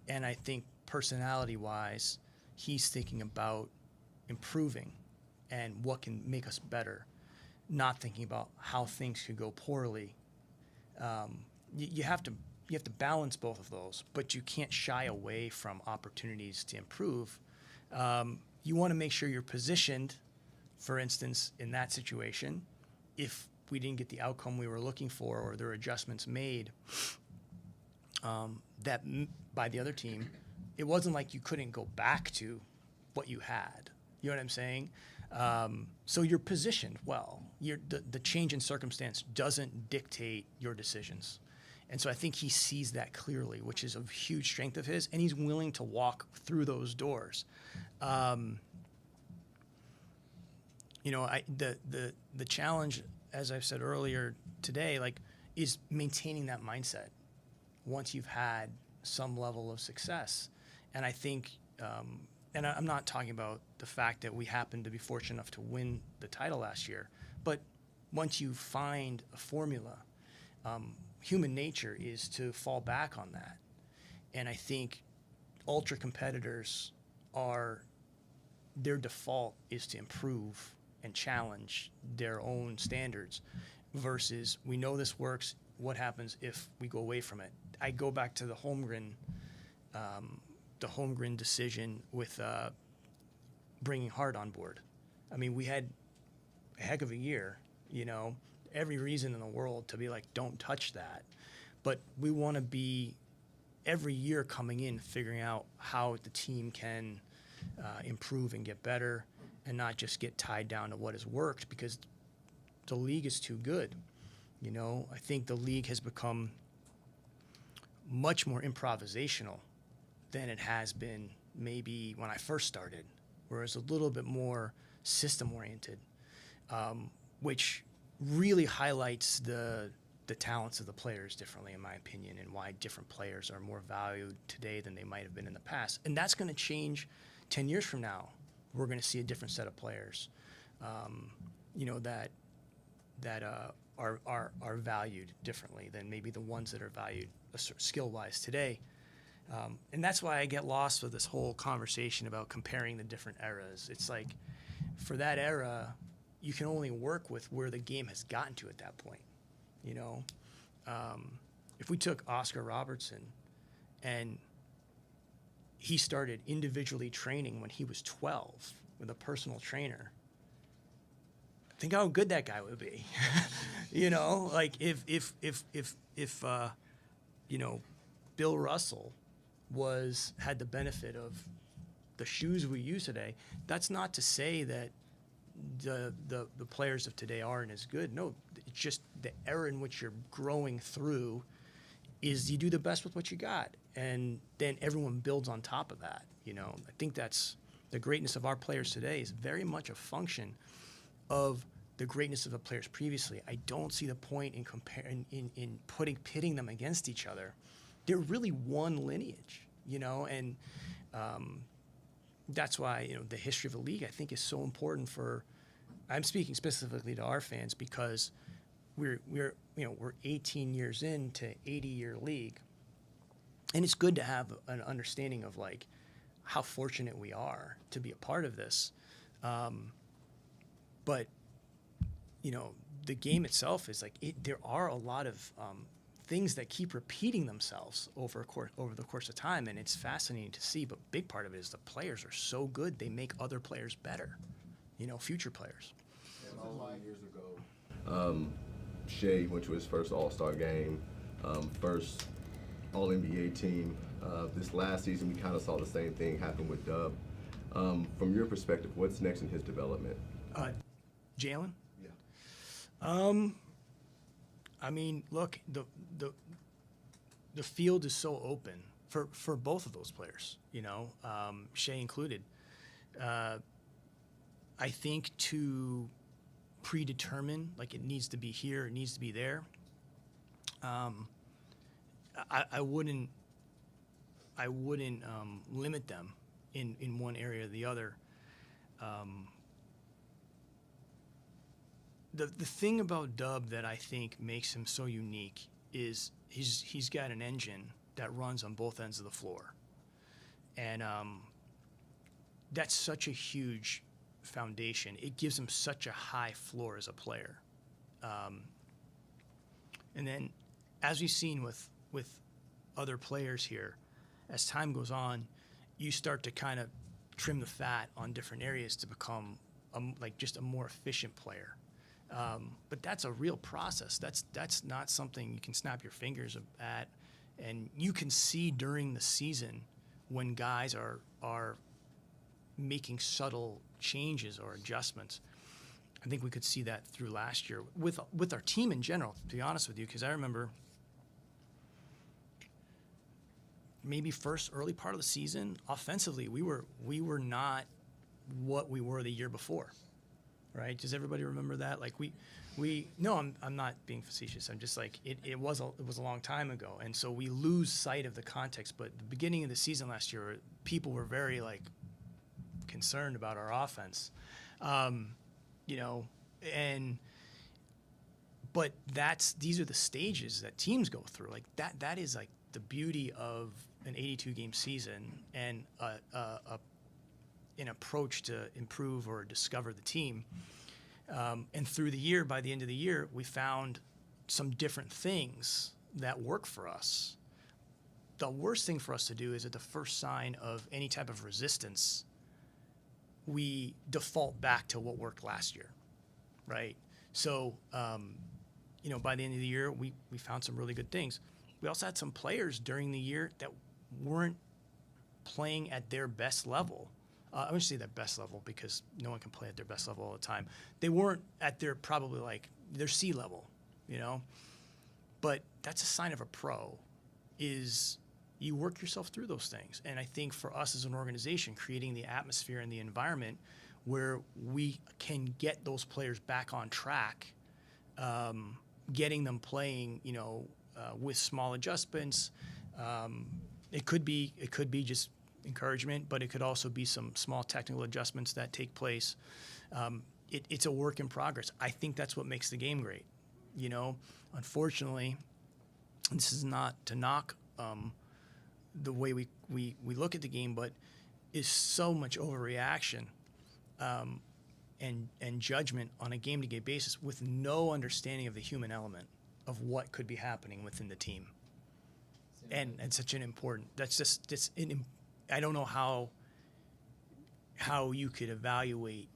Speaker 1: And I think personality-wise, he's thinking about improving and what can make us better, not thinking about how things could go poorly. You have to balance both of those, but you can't shy away from opportunities to improve. You want to make sure you're positioned, for instance, in that situation, if we didn't get the outcome we were looking for, or there were adjustments made by the other team, it wasn't like you couldn't go back to what you had. You know what I'm saying? So you're positioned well. The change in circumstance doesn't dictate your decisions. And so I think he sees that clearly, which is a huge strength of his, and he's willing to walk through those doors. The challenge, as I've said earlier today, is maintaining that mindset once you've had some level of success. And I think, and I'm not talking about the fact that we happened to be fortunate enough to win the title last year, but once you find a formula, human nature is to fall back on that. And I think ultra competitors their default is to improve and challenge their own standards versus we know this works. What happens if we go away from it? I go back to the Holmgren decision with bringing Hart on board. I mean, we had a heck of a year, every reason in the world to be like, don't touch that. But we want to be every year coming in, figuring out how the team can improve and get better and not just get tied down to what has worked because the league is too good. I think the league has become much more improvisational than it has been maybe when I first started, whereas a little bit more system-oriented, which really highlights the talents of the players differently, in my opinion, and why different players are more valued today than they might have been in the past. And that's going to change 10 years from now. We're going to see a different set of players, that are valued differently than maybe the ones that are valued skill-wise today. And that's why I get lost with this whole conversation about comparing the different eras. It's like, for that era, you can only work with where the game has gotten to at that point. If we took Oscar Robertson and he started individually training when he was 12 with a personal trainer, think how good that guy would be. Like if Bill Russell had the benefit of the shoes we use today, that's not to say that the players of today aren't as good. No, it's just the era in which you're growing through is you do the best with what you got, and then everyone builds on top of that. I think that's the greatness of our players today is very much a function of the greatness of the players previously. I don't see the point in pitting them against each other. They're really one lineage, and that's why the history of the league I think is so important for. I'm speaking specifically to our fans because we're 18 years into 80-year league, and it's good to have an understanding of like how fortunate we are to be a part of this. But the game itself is like there are a lot of things that keep repeating themselves over the course of time, and it's fascinating to see. But big part of it is the players are so good; they make other players better. Future players.
Speaker 11: Years ago, Shea went to his first All-Star game, first All-NBA team. This last season, we kind of saw the same thing happen with Dub. From your perspective, what's next in his development?
Speaker 1: Jalen?
Speaker 11: Yeah.
Speaker 1: I mean, look, the field is so open for both of those players, Shea included. I think to predetermine, like it needs to be here, it needs to be there, I wouldn't limit them in one area or the other. The thing about Dub that I think makes him so unique is he's got an engine that runs on both ends of the floor, and that's such a huge foundation. It gives him such a high floor as a player, and then as we've seen with other players here, as time goes on, you start to kind of trim the fat on different areas to become just a more efficient player. But that's a real process. That's not something you can snap your fingers at, and you can see during the season when guys are making subtle changes or adjustments. I think we could see that through last year with our team in general, to be honest with you, because I remember maybe early part of the season, offensively, we were not what we were the year before. right? Does everybody remember that? Like no, I'm not being facetious. I'm just like, it was a long time ago. And so we lose sight of the context. But the beginning of the season last year, people were very like concerned about our offense, you know, but these are the stages that teams go through. Like that is like the beauty of an 82-game season and an approach to improve or discover the team. And through the year, by the end of the year, we found some different things that work for us. The worst thing for us to do is at the first sign of any type of resistance, we default back to what worked last year, right? So, you know, by the end of the year, we found some really good things. We also had some players during the year that weren't playing at their best level. I wouldn't say their best level because no one can play at their best level all the time. They weren't at their probably like their C level, you know? But that's a sign of a pro, is you work yourself through those things. And I think for us as an organization, creating the atmosphere and the environment where we can get those players back on track, getting them playing, you know, with small adjustments. It could be just encouragement, but it could also be some small technical adjustments that take place. It's a work in progress. I think that's what makes the game great. You know, unfortunately, this is not to knock the way we look at the game, but is so much overreaction and judgment on a game-to-game basis with no understanding of the human element of what could be happening within the team. And such an important, I don't know how you could evaluate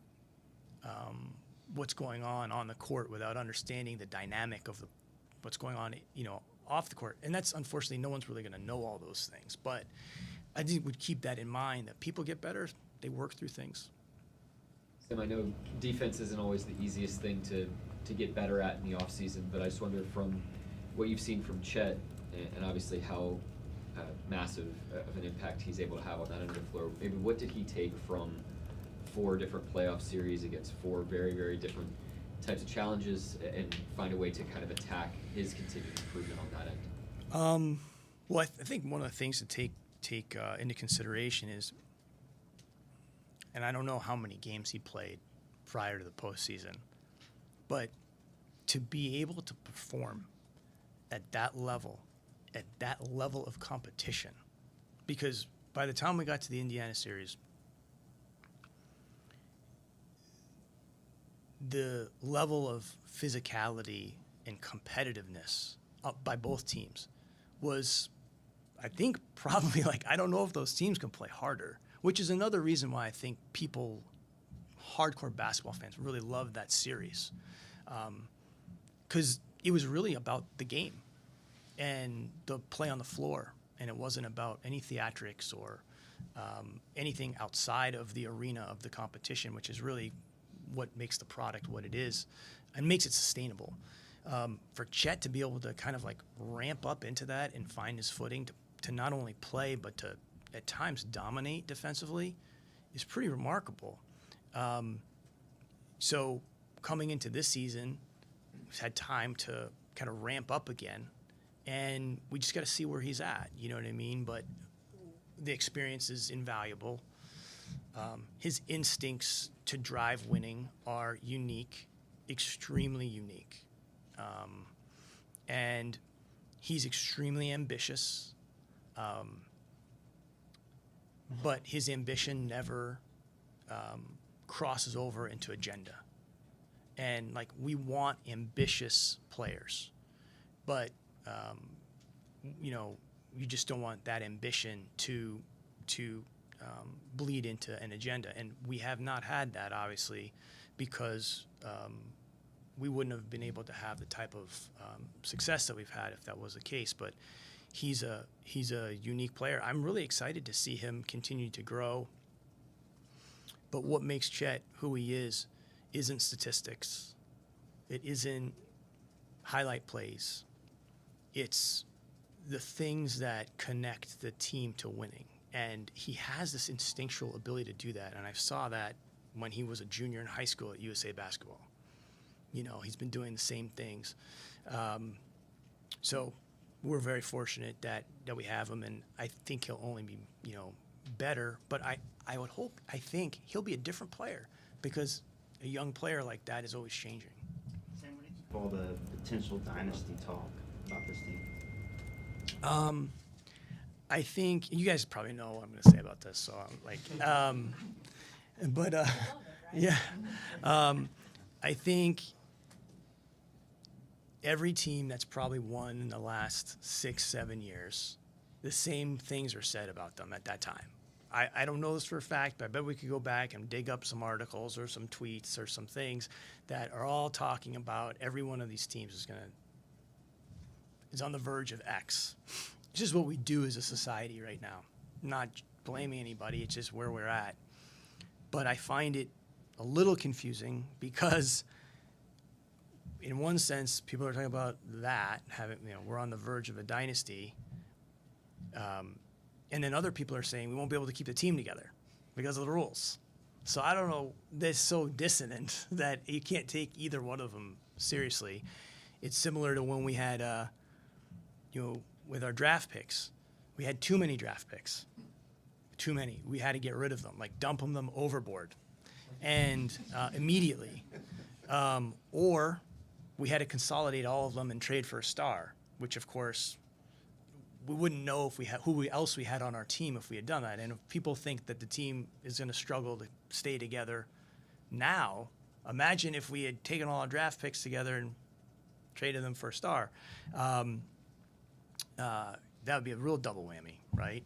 Speaker 1: what's going on the court without understanding the dynamic of what's going on, you know, off the court. And that's, unfortunately, no one's really going to know all those things. But I think we'd keep that in mind, that people get better, they work through things.
Speaker 6: Sam, I know defense isn't always the easiest thing to get better at in the offseason, but I just wonder, from what you've seen from Chet and obviously how massive of an impact he's able to have on that end of the floor, maybe what did he take from 4 different playoff series against 4 very, very different types of challenges and find a way to kind of attack his continued improvement on that end?
Speaker 1: Well, I think one of the things to take into consideration is, and I don't know how many games he played prior to the postseason, but to be able to perform at that level of competition, because by the time we got to the Indiana series, the level of physicality and competitiveness by both teams was, I think, probably like, I don't know if those teams can play harder, which is another reason why I think people, hardcore basketball fans, really loved that series. Because it was really about the game and the play on the floor, and it wasn't about any theatrics or anything outside of the arena of the competition, which is really what makes the product what it is and makes it sustainable. For Chet to be able to kind of like ramp up into that and find his footing to not only play but to at times dominate defensively is pretty remarkable. So coming into this season, we've had time to kind of ramp up again, and we just got to see where he's at, you know what I mean? But the experience is invaluable. His instincts to drive winning are unique, extremely unique. And he's extremely ambitious, but his ambition never crosses over into agenda. And like, we want ambitious players, but you know, you just don't want that ambition to bleed into an agenda. And we have not had that, obviously, because we wouldn't have been able to have the type of success that we've had if that was the case. But he's a unique player. I'm really excited to see him continue to grow. But what makes Chet who he is isn't statistics. It isn't highlight plays. It's the things that connect the team to winning. And he has this instinctual ability to do that. And I saw that when he was a junior in high school at USA Basketball. You know, he's been doing the same things. So we're very fortunate that we have him, and I think he'll only be, you know, better. But I think he'll be a different player, because a young player like that is always changing.
Speaker 12: All the potential dynasty talk about this team.
Speaker 1: I think you guys probably know what I'm going to say about this, so I'm like, yeah, I think every team that's probably won in the last 6-7 years, the same things are said about them at that time. I don't know this for a fact, but I bet we could go back and dig up some articles or some tweets or some things that are all talking about every one of these teams is on the verge of X. It's just what we do as a society right now. I'm not blaming anybody, it's just where we're at. But I find it a little confusing because in one sense, people are talking about that, we're on the verge of a dynasty. And then other people are saying we won't be able to keep the team together because of the rules. So I don't know, they're so dissonant that you can't take either one of them seriously. It's similar to when we had, with our draft picks. We had too many draft picks. Too many. We had to get rid of them, like dump them overboard. And immediately. Or we had to consolidate all of them and trade for a star, which of course we wouldn't know if we had who else we had on our team if we had done that. And if people think that the team is going to struggle to stay together now, imagine if we had taken all our draft picks together and traded them for a star. That would be a real double whammy, right?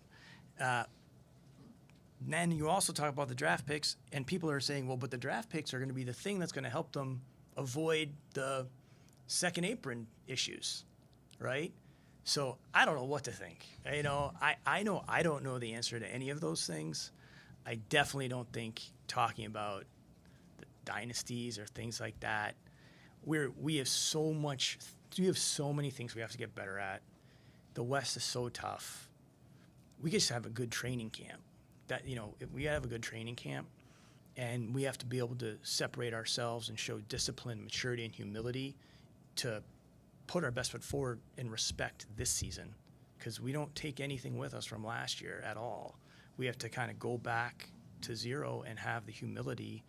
Speaker 1: Then you also talk about the draft picks, and people are saying, well, but the draft picks are going to be the thing that's going to help them avoid the second apron issues, right? So I don't know what to think. You know, I know I don't know the answer to any of those things. I definitely don't think talking about the dynasties or things like that. We have so many things we have to get better at. The West is so tough. We just have a good training camp. We have a good training camp, and we have to be able to separate ourselves and show discipline, maturity, and humility to put our best foot forward and respect this season, because we don't take anything with us from last year at all. We have to kind of go back to zero and have the humility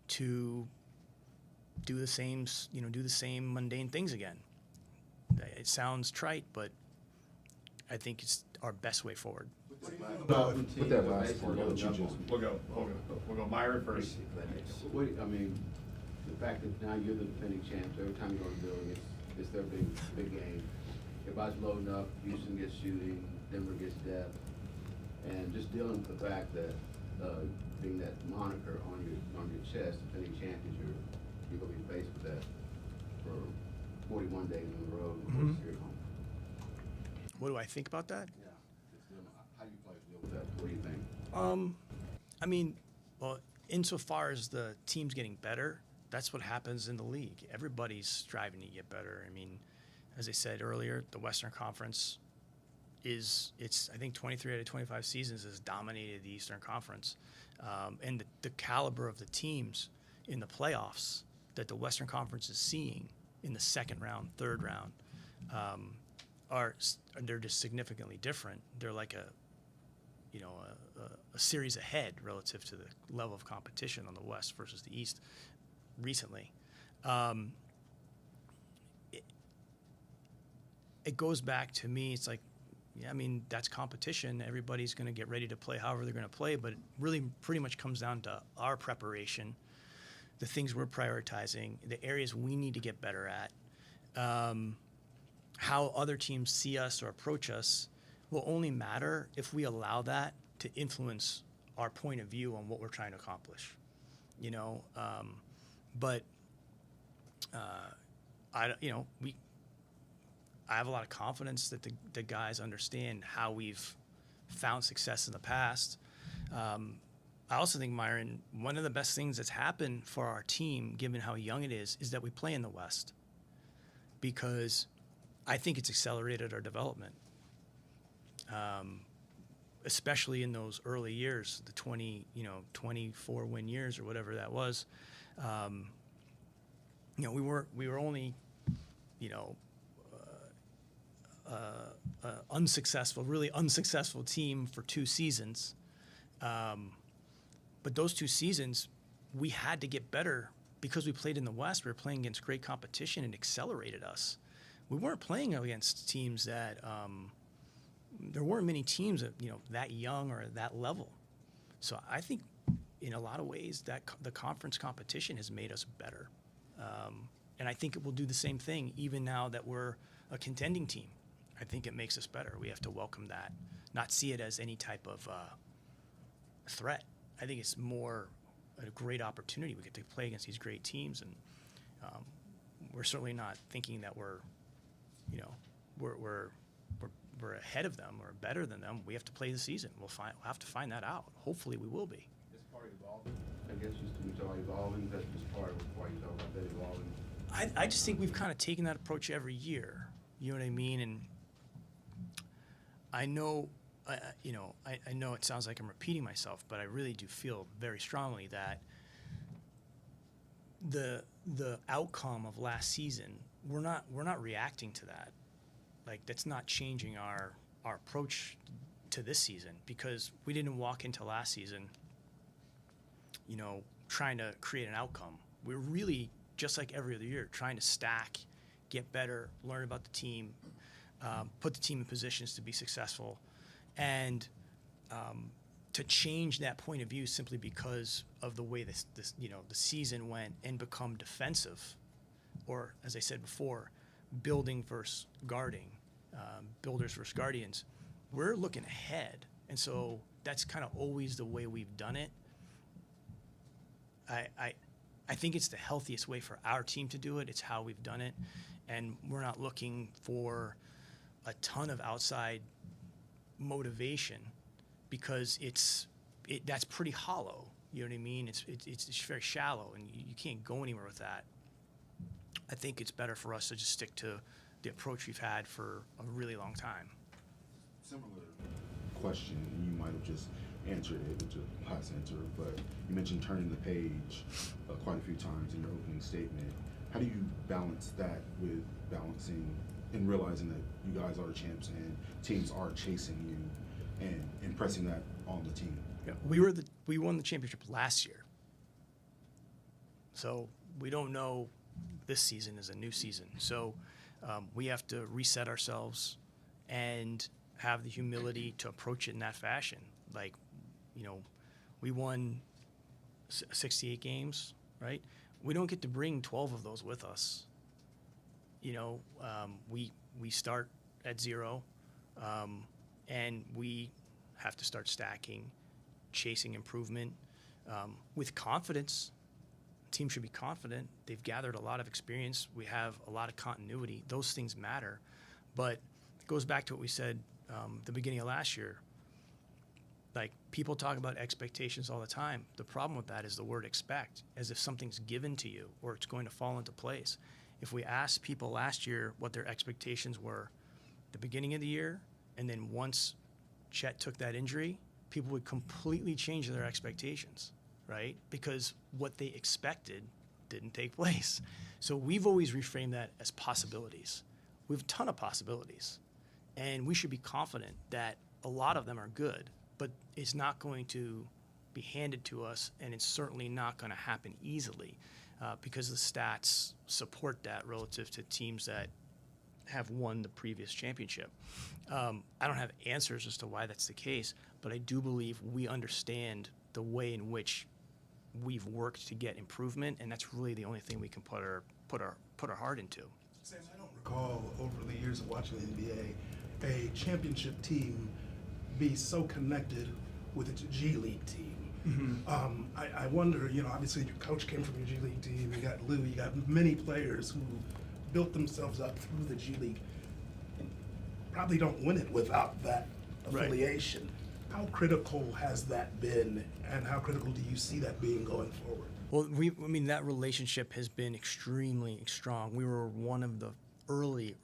Speaker 1: to do the same mundane things again. It sounds trite, but I think it's our best way forward.
Speaker 11: With that last part,
Speaker 13: We'll go Myron first.
Speaker 14: I mean, the fact that now you're the defending champs, every time you go to the building, it's their big game. Everybody's loading up, Houston gets shooting, Denver gets depth, and just dealing with the fact that being that moniker on your chest, defending champions, you're gonna be faced with that for 41 days on the road before you at home.
Speaker 1: What do I think about that?
Speaker 14: Yeah. How do you players deal with that? What do you think?
Speaker 1: I mean, well, insofar as the team's getting better, that's what happens in the league. Everybody's striving to get better. I mean, as I said earlier, the Western Conference I think 23 out of 25 seasons has dominated the Eastern Conference. And the caliber of the teams in the playoffs that the Western Conference is seeing in the second round, third round, they're just significantly different. They're like a series ahead relative to the level of competition on the West versus the East recently. It goes back to me, it's like, yeah, I mean, that's competition. Everybody's going to get ready to play however they're going to play, but it really pretty much comes down to our preparation, the things we're prioritizing, the areas we need to get better at. How other teams see us or approach us will only matter if we allow that to influence our point of view on what we're trying to accomplish. I have a lot of confidence that the guys understand how we've found success in the past. I also think, Myron, one of the best things that's happened for our team, given how young it is that we play in the West, because I think it's accelerated our development. especially in those early years, the 24 win years or whatever that was. We were only, really unsuccessful team for 2 seasons. But those 2 seasons, we had to get better because we played in the West. We were playing against great competition and accelerated us. We weren't playing against teams that there weren't many teams that that young or that level. So I think in a lot of ways that the conference competition has made us better, and I think it will do the same thing even now that we're a contending team. I think it makes us better. We have to welcome that, not see it as any type of threat. I think it's more a great opportunity. We get to play against these great teams, and we're certainly not thinking that we're ahead of them or better than them. We have to play the season. We'll have to find that out. Hopefully, we will be.
Speaker 14: It's part of evolving. I guess we talk about evolving. That's just part of why you talk about that evolving.
Speaker 1: I just think we've kind of taken that approach every year. You know what I mean? And I know, I know it sounds like I'm repeating myself, but I really do feel very strongly that the outcome of last season, we're not reacting to that. Like, that's not changing our approach to this season, because we didn't walk into last season, trying to create an outcome. We're really, just like every other year, trying to stack, get better, learn about the team, put the team in positions to be successful, and to change that point of view simply because of the way the season went and become defensive, or, as I said before, building versus guarding, builders versus guardians. We're looking ahead, and so that's kind of always the way we've done it. I think it's the healthiest way for our team to do it. It's how we've done it, and we're not looking for a ton of outside motivation, because that's pretty hollow. You know what I mean? It's very shallow, and you can't go anywhere with that. I think it's better for us to just stick to the approach we've had for a really long time.
Speaker 2: Similar question, and you might have just answered it with your last answer, but you mentioned turning the page quite a few times in your opening statement. How do you balance that with balancing and realizing that you guys are champs and teams are chasing you, and impressing that on the team?
Speaker 1: Yeah, we won the championship last year, so we don't know. This season is a new season, so we have to reset ourselves and have the humility to approach it in that fashion. Like, we won 68 games, right? We don't get to bring 12 of those with us. We start at 0, and we have to start stacking, chasing improvement with confidence. Team should be confident. They've gathered a lot of experience. We have a lot of continuity. Those things matter. But it goes back to what we said the beginning of last year. Like, people talk about expectations all the time. The problem with that is the word expect, as if something's given to you or it's going to fall into place. If we asked people last year what their expectations were at the beginning of the year, and then once Chet took that injury, people would completely change their expectations, right? Because what they expected didn't take place. So we've always reframed that as possibilities. We have a ton of possibilities, and we should be confident that a lot of them are good, but it's not going to be handed to us, and it's certainly not going to happen easily because the stats support that relative to teams that have won the previous championship. I don't have answers as to why that's the case, but I do believe we understand the way in which we've worked to get improvement, and that's really the only thing we can put our heart into.
Speaker 8: Sam, I don't recall over the years of watching the NBA a championship team be so connected with its G League team. Mm-hmm. I wonder, obviously your coach came from your G League team. You got Lou. You got many players who built themselves up through the G League. Probably don't win it without that affiliation. Right. How critical has that been, and how critical do you see that being going forward?
Speaker 1: Well, that relationship has been extremely strong. We were one of the early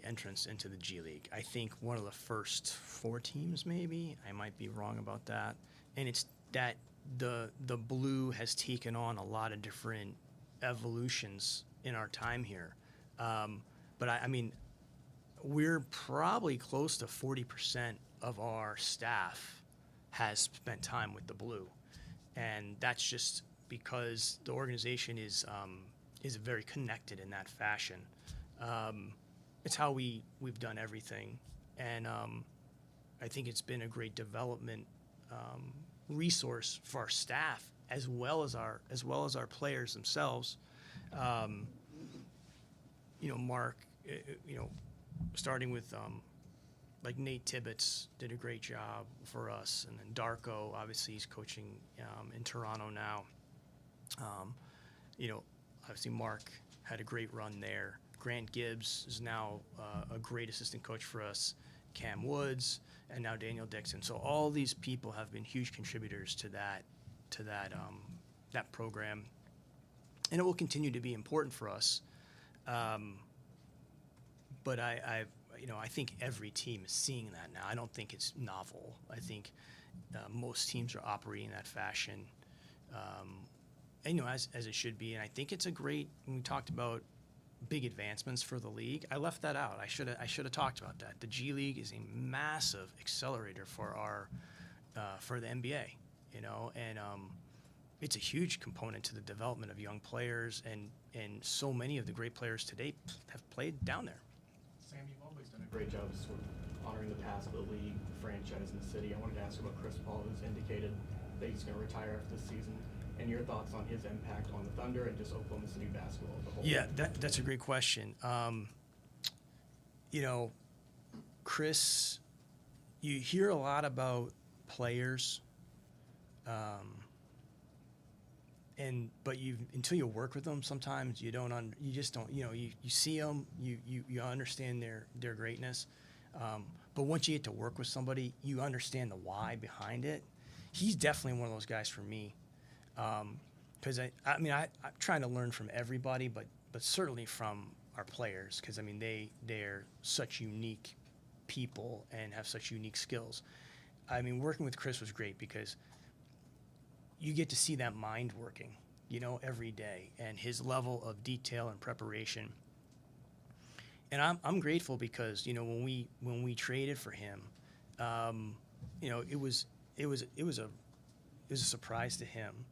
Speaker 1: entrance into the G League. I think one of the first 4 teams, maybe. I might be wrong about that. And it's that the blue has taken on a lot of different evolutions in our time here. But I mean, we're probably close to 40% of our staff has spent time with the blue, and that's just because the organization is very connected in that fashion. It's how we've done everything, and I think it's been a great development resource for our staff as well as our players themselves. Mark, starting with like Nate Tibbetts did a great job for us, and then Darko, obviously he's coaching in Toronto now. Obviously Mark had a great run there. Grant Gibbs is now a great assistant coach for us. Cam Woods, and now Daniel Dixon. So all these people have been huge contributors to that program, and it will continue to be important for us. But I think every team is seeing that now. I don't think it's novel. I think most teams are operating in that fashion, as it should be. And I think it's a great. When we talked about big advancements for the league, I left that out. I should have talked about that. The G League is a massive accelerator for the NBA. And it's a huge component to the development of young players, and so many of the great players today have played down there.
Speaker 15: Sam, you've always done a great job of sort of honoring the past of the league, the franchise, and the city. I wanted to ask about Chris Paul, who's indicated that he's going to retire after this season, and your thoughts on his impact on the Thunder and just Oklahoma City basketball as a whole.
Speaker 1: Yeah, that's a great question. Chris, you hear a lot about players, but until you work with them, sometimes you just don't. You see them, you understand their greatness, but once you get to work with somebody, you understand the why behind it. He's definitely one of those guys for me, because I'm trying to learn from everybody, but certainly from our players, because they're such unique people and have such unique skills. Working with Chris was great because you get to see that mind working, every day, and his level of detail and preparation. And I'm grateful because when we traded for him, it was a surprise to him,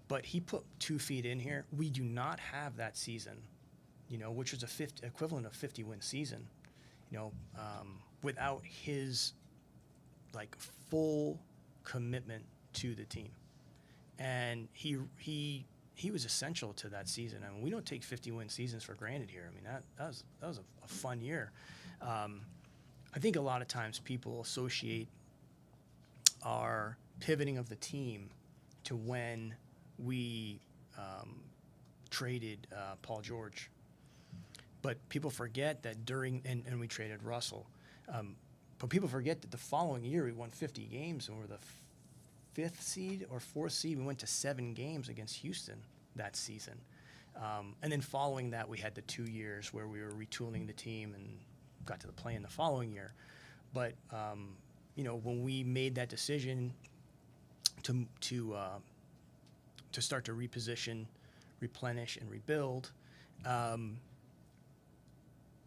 Speaker 1: but he put 2 feet in here. We do not have that season, which was equivalent of 50-win season, without his full commitment to the team, and he was essential to that season. We don't take 50-win seasons for granted here. That was a fun year. I think a lot of times people associate our pivoting of the team to when we traded Paul George, but people forget that and we traded Russell. But people forget that the following year we won 50 games and we're the 5th seed or 4th seed. We went to 7 games against Houston that season. And then following that, we had the 2 years where we were retooling the team and got to the play in the following year. But, when we made that decision to start to reposition, replenish, and rebuild,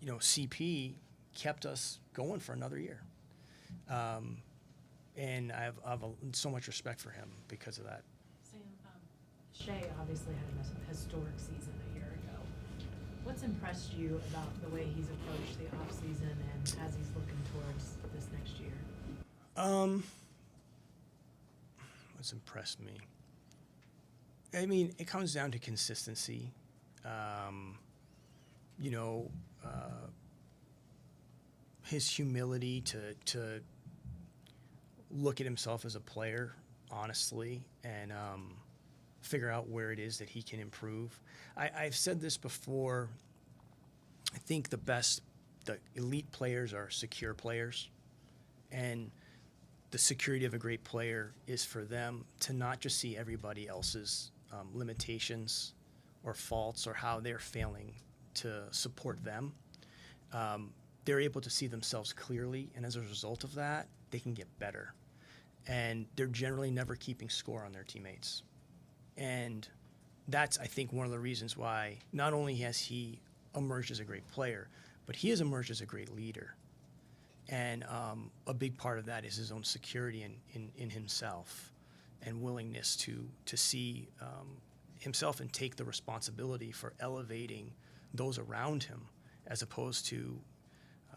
Speaker 1: CP kept us going for another year. And I have so much respect for him because of that.
Speaker 5: Sam, Shea obviously had a historic season a year ago. What's impressed you about the way he's approached the offseason and as he's looking towards this next year?
Speaker 1: What's impressed me? It comes down to consistency. His humility to look at himself as a player, honestly, and figure out where it is that he can improve. I've said this before. I think the elite players are secure players, and the security of a great player is for them to not just see everybody else's limitations or faults or how they're failing to support them, they're able to see themselves clearly, and as a result of that, they can get better. And they're generally never keeping score on their teammates. And that's, I think, one of the reasons why not only has he emerged as a great player, but he has emerged as a great leader. And a big part of that is his own security in himself and willingness to see himself and take the responsibility for elevating those around him, as opposed to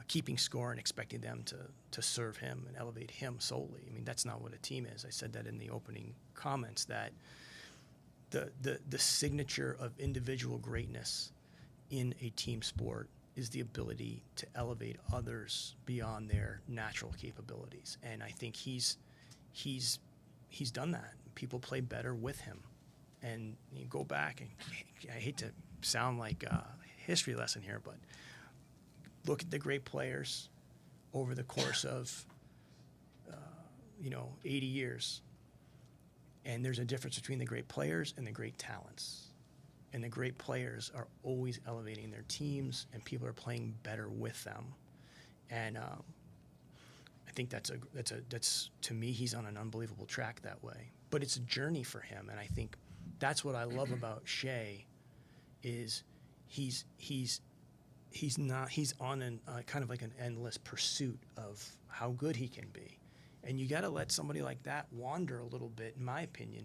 Speaker 1: keeping score and expecting them to serve him and elevate him solely. I mean, that's not what a team is. I said that in the opening comments, that the signature of individual greatness in a team sport is the ability to elevate others beyond their natural capabilities. And I think he's done that. People play better with him. And you go back, and I hate to sound like a history lesson here, but look at the great players over the course of 80 years. And there's a difference between the great players and the great talents. And the great players are always elevating their teams, and people are playing better with them. And I think that's to me, he's on an unbelievable track that way. But it's a journey for him, and I think that's what I love about Shea, is he's on kind of like an endless pursuit of how good he can be. And you got to let somebody like that wander a little bit, in my opinion,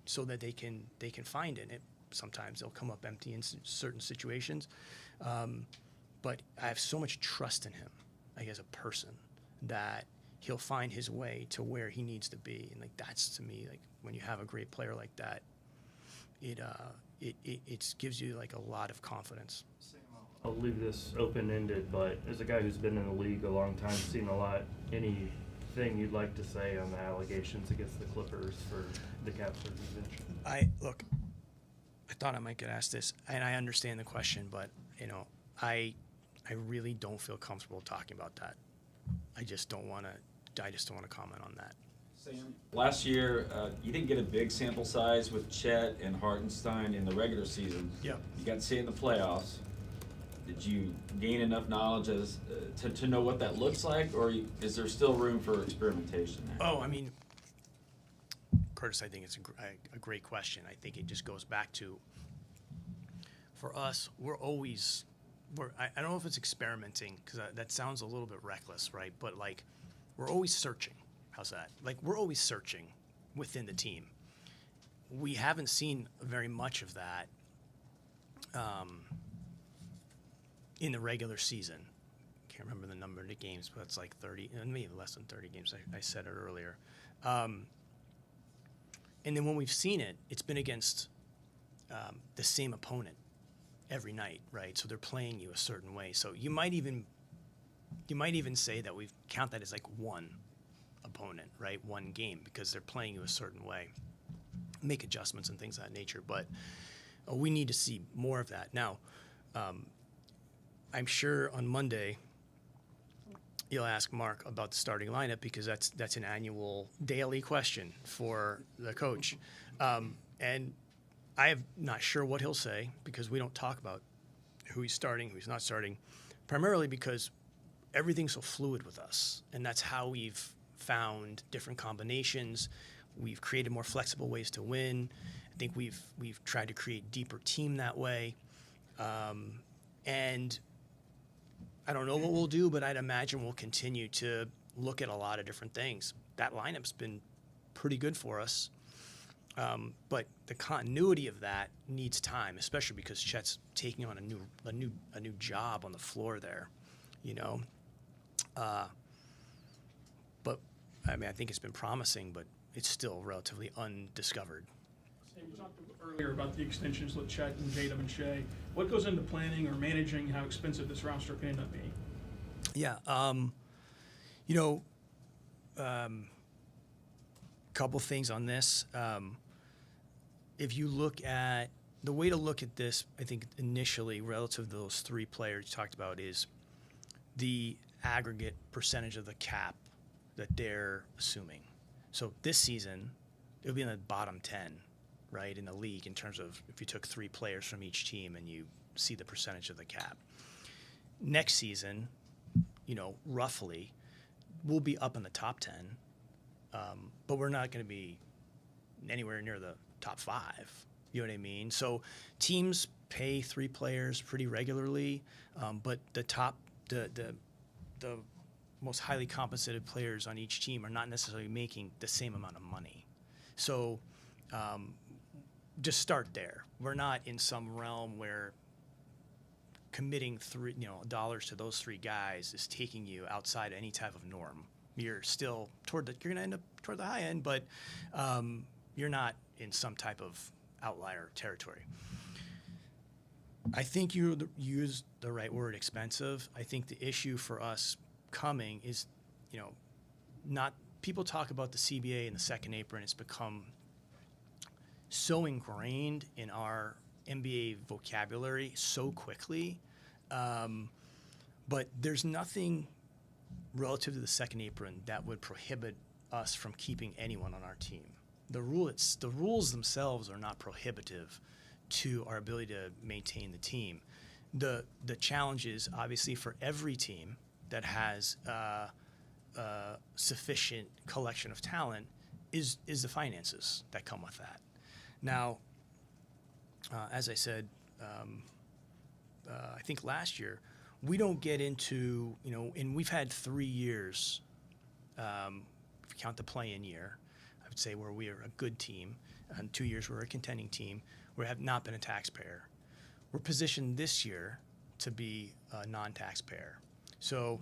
Speaker 1: so that they can find it. Sometimes they'll come up empty in certain situations, but I have so much trust in him, like as a person, that he'll find his way to where he needs to be. And like that's, to me, like when you have a great player like that, it gives you like a lot of confidence.
Speaker 7: I'll leave this open-ended, but as a guy who's been in the league a long time, seen a lot, anything you'd like to say on the allegations against the Clippers for the cap suspension?
Speaker 1: I thought I might get asked this, and I understand the question, but I really don't feel comfortable talking about that. I just don't want to comment on that.
Speaker 10: Sam, last year, you didn't get a big sample size with Chet and Hartenstein in the regular season.
Speaker 1: Yep.
Speaker 10: You got to see it in the playoffs. Did you gain enough knowledge to know what that looks like, or is there still room for experimentation there?
Speaker 1: Oh, I mean, Curtis, I think it's a great question. I think it just goes back to, for us, I don't know if it's experimenting, because that sounds a little bit reckless, right? But like, we're always searching. How's that? Like, we're always searching within the team. We haven't seen very much of that in the regular season. Can't remember the number of the games, but it's like 30, maybe less than 30 games. I said it earlier. And then when we've seen it, it's been against the same opponent every night, right? So they're playing you a certain way. So you might even say that we count that as like one opponent, right? One game, because they're playing you a certain way. Make adjustments and things of that nature, but we need to see more of that. Now, I'm sure on Monday you'll ask Mark about the starting lineup, because that's an annual daily question for the coach. And I am not sure what he'll say, because we don't talk about who he's starting, who he's not starting, primarily because everything's so fluid with us, and that's how we've found different combinations. We've created more flexible ways to win. I think we've tried to create deeper team that way. And I don't know what we'll do, but I'd imagine we'll continue to look at a lot of different things. That lineup's been pretty good for us. But the continuity of that needs time, especially because Chet's taking on a new job on the floor there, But I mean, I think it's been promising, but it's still relatively undiscovered.
Speaker 16: Sam, you talked earlier about the extensions with Chet and Tatum and Shea. What goes into planning or managing how expensive this roster can end up being?
Speaker 1: Yeah, couple things on this. If you look at the way to look at this, I think initially relative to those three players you talked about is the aggregate percentage of the cap that they're assuming. So this season, it'll be in the bottom 10, right, in the league in terms of if you took three players from each team and you see the percentage of the cap. Next season, roughly, we'll be up in the top 10, but we're not going to be anywhere near the top 5. You know what I mean? So teams pay 3 players pretty regularly, but the most highly compensated players on each team are not necessarily making the same amount of money. So just start there. We're not in some realm where committing dollars to those 3 guys is taking you outside any type of norm. You're still you're going to end up toward the high end, but you're not in some type of outlier territory. I think you used the right word, expensive. I think the issue for us coming is, not people talk about the CBA and the second apron. It's become so ingrained in our NBA vocabulary so quickly, but there's nothing relative to the second apron that would prohibit us from keeping anyone on our team. The rules themselves are not prohibitive to our ability to maintain the team. The challenge is obviously for every team that has sufficient collection of talent is the finances that come with that. Now, as I said, I think last year, we don't get into, and we've had 3 years, if you count the play-in year, I would say where we are a good team, and 2 years we're a contending team, we have not been a taxpayer. We're positioned this year to be a non-taxpayer. So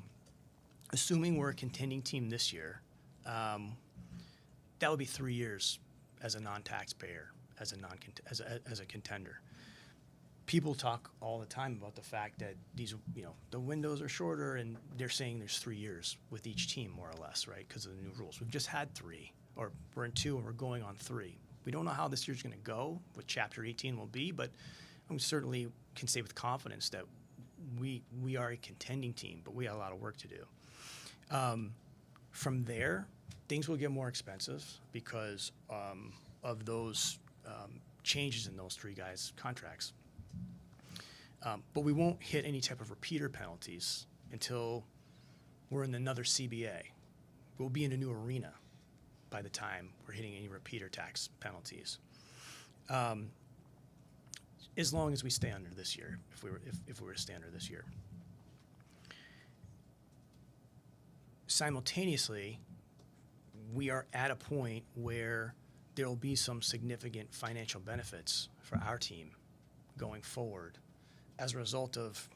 Speaker 1: assuming we're a contending team this year, that would be 3 years as a non-taxpayer, as a contender. People talk all the time about the fact that these, the windows are shorter, and they're saying there's 3 years with each team, more or less, right? Because of the new rules. We've just had 3, or we're in 2, and we're going on 3. We don't know how this year's going to go, what Chapter 18 will be, but we certainly can say with confidence that we are a contending team, but we have a lot of work to do. From there, things will get more expensive because of those changes in those 3 guys' contracts. But we won't hit any type of repeater penalties until we're in another CBA. We'll be in a new arena by the time we're hitting any repeater tax penalties. As long as we stay under this year, if we were to stay under this year. Simultaneously, we are at a point where there will be some significant financial benefits for our team going forward as a result of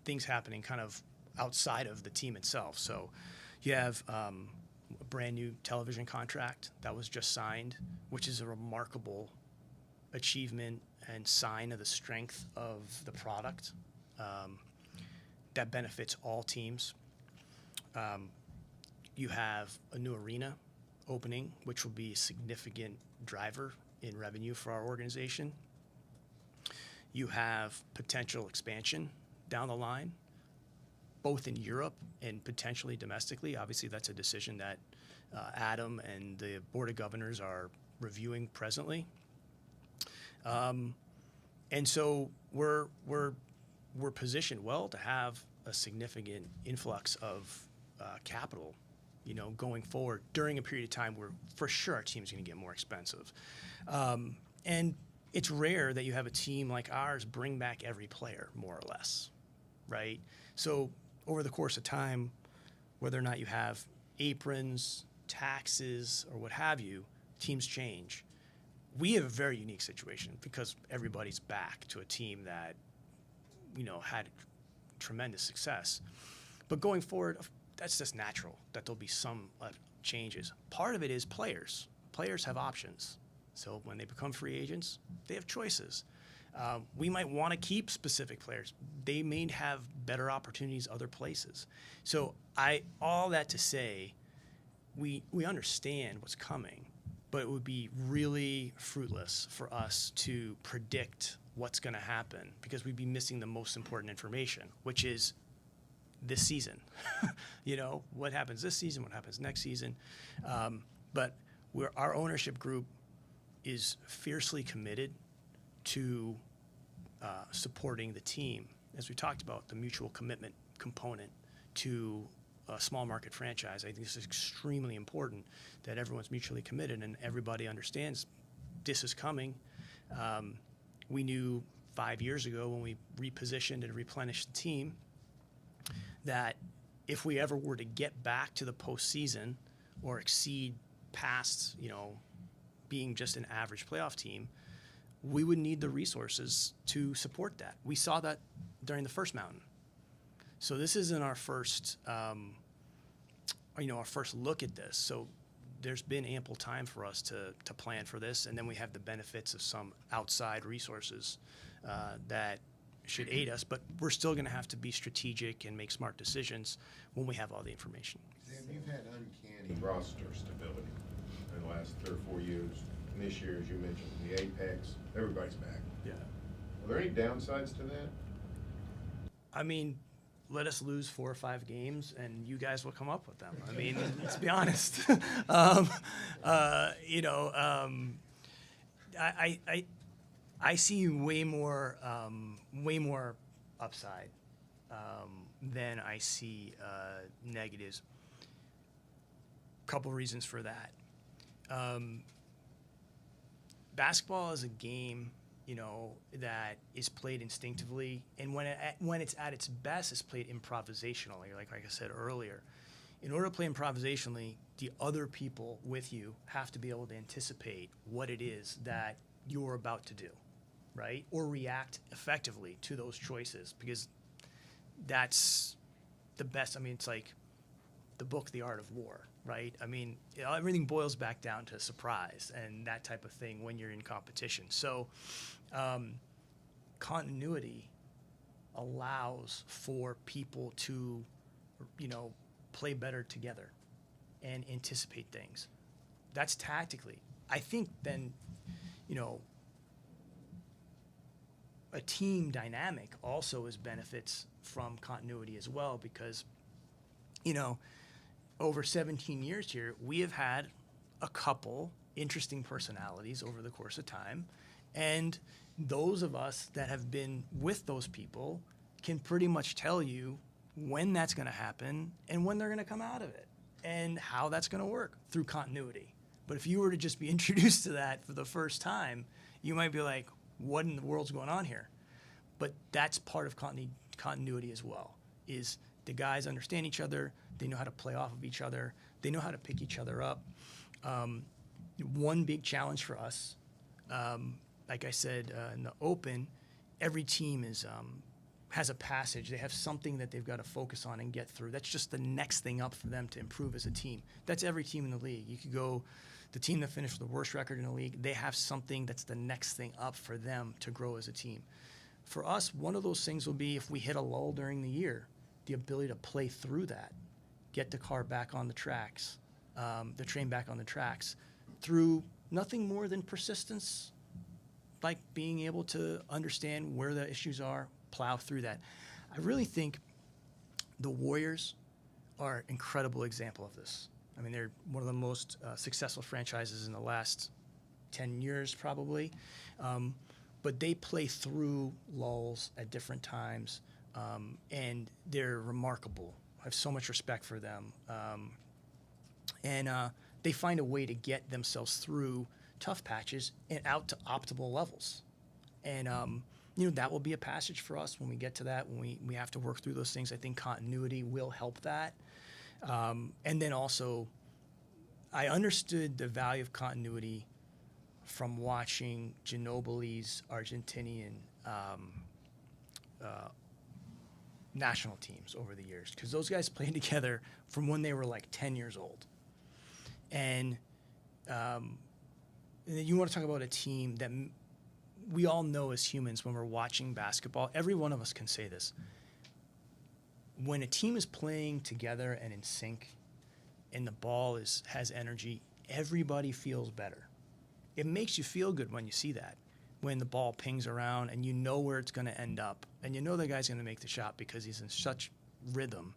Speaker 1: things happening kind of outside of the team itself. So you have a brand new television contract that was just signed, which is a remarkable achievement and sign of the strength of the product that benefits all teams. You have a new arena opening, which will be a significant driver in revenue for our organization. You have potential expansion down the line, both in Europe and potentially domestically. Obviously, that's a decision that Adam and the Board of Governors are reviewing presently. And so we're positioned well to have a significant influx of capital, going forward during a period of time where for sure our team's going to get more expensive. And it's rare that you have a team like ours bring back every player, more or less, right? So over the course of time, whether or not you have aprons, taxes, or what have you, teams change. We have a very unique situation because everybody's back to a team that, had tremendous success. But going forward, that's just natural that there'll be some changes. Part of it is players. Players have options. So when they become free agents, they have choices. We might want to keep specific players. They may have better opportunities other places. So all that to say, we understand what's coming, but it would be really fruitless for us to predict what's going to happen because we'd be missing the most important information, which is this season. What happens this season, what happens next season. But our ownership group is fiercely committed to supporting the team, as we talked about, the mutual commitment component to a small market franchise. I think this is extremely important that everyone's mutually committed and everybody understands this is coming. We knew 5 years ago when we repositioned and replenished the team that if we ever were to get back to the postseason or exceed past, being just an average playoff team, we would need the resources to support that. We saw that during the first mountain. So this isn't our first, our first look at this. So there's been ample time for us to plan for this, and then we have the benefits of some outside resources that should aid us, but we're still going to have to be strategic and make smart decisions when we have all the information.
Speaker 17: Sam, you've had uncanny roster stability in the last 3 or 4 years. And this year, as you mentioned, the apex, everybody's back.
Speaker 1: Yeah.
Speaker 17: Are there any downsides to that?
Speaker 1: I mean, let us lose 4 or 5 games, and you guys will come up with them. I mean, let's be honest. I see way more upside than I see negatives. Couple reasons for that. Basketball is a game, that is played instinctively, and when it's at its best, it's played improvisationally. Like I said earlier, in order to play improvisationally, the other people with you have to be able to anticipate what it is that you're about to do, right? Or react effectively to those choices, because that's the best. I mean, it's like the book, The Art of War, right? I mean, everything boils back down to surprise and that type of thing when you're in competition. So continuity allows for people to, play better together and anticipate things. That's tactically. I think then, a team dynamic also is benefits from continuity as well, because, over 17 years here, we have had a couple interesting personalities over the course of time. And those of us that have been with those people can pretty much tell you when that's going to happen and when they're going to come out of it and how that's going to work through continuity. But if you were to just be introduced to that for the first time, you might be like, what in the world's going on here? But that's part of continuity as well, is the guys understand each other. They know how to play off of each other. They know how to pick each other up. One big challenge for us, like I said in the open, every team has a passage. They have something that they've got to focus on and get through. That's just the next thing up for them to improve as a team. That's every team in the league. You could go, the team that finished with the worst record in the league, they have something that's the next thing up for them to grow as a team. For us, one of those things will be if we hit a lull during the year, the ability to play through that, get the car back on the tracks, the train back on the tracks, through nothing more than persistence, like being able to understand where the issues are, plow through that. I really think the Warriors are an incredible example of this. I mean, they're one of the most successful franchises in the last 10 years, probably. But they play through lulls at different times, and they're remarkable. I have so much respect for them. And they find a way to get themselves through tough patches and out to optimal levels. And, that will be a passage for us when we get to that, when we have to work through those things. I think continuity will help that. And then also, I understood the value of continuity from watching Ginobili's Argentinian national teams over the years, because those guys played together from when they were like 10 years old. And you want to talk about a team that we all know as humans when we're watching basketball. Every one of us can say this. When a team is playing together and in sync and the ball has energy, everybody feels better. It makes you feel good when you see that, when the ball pings around and you know where it's going to end up and you know the guy's going to make the shot because he's in such rhythm,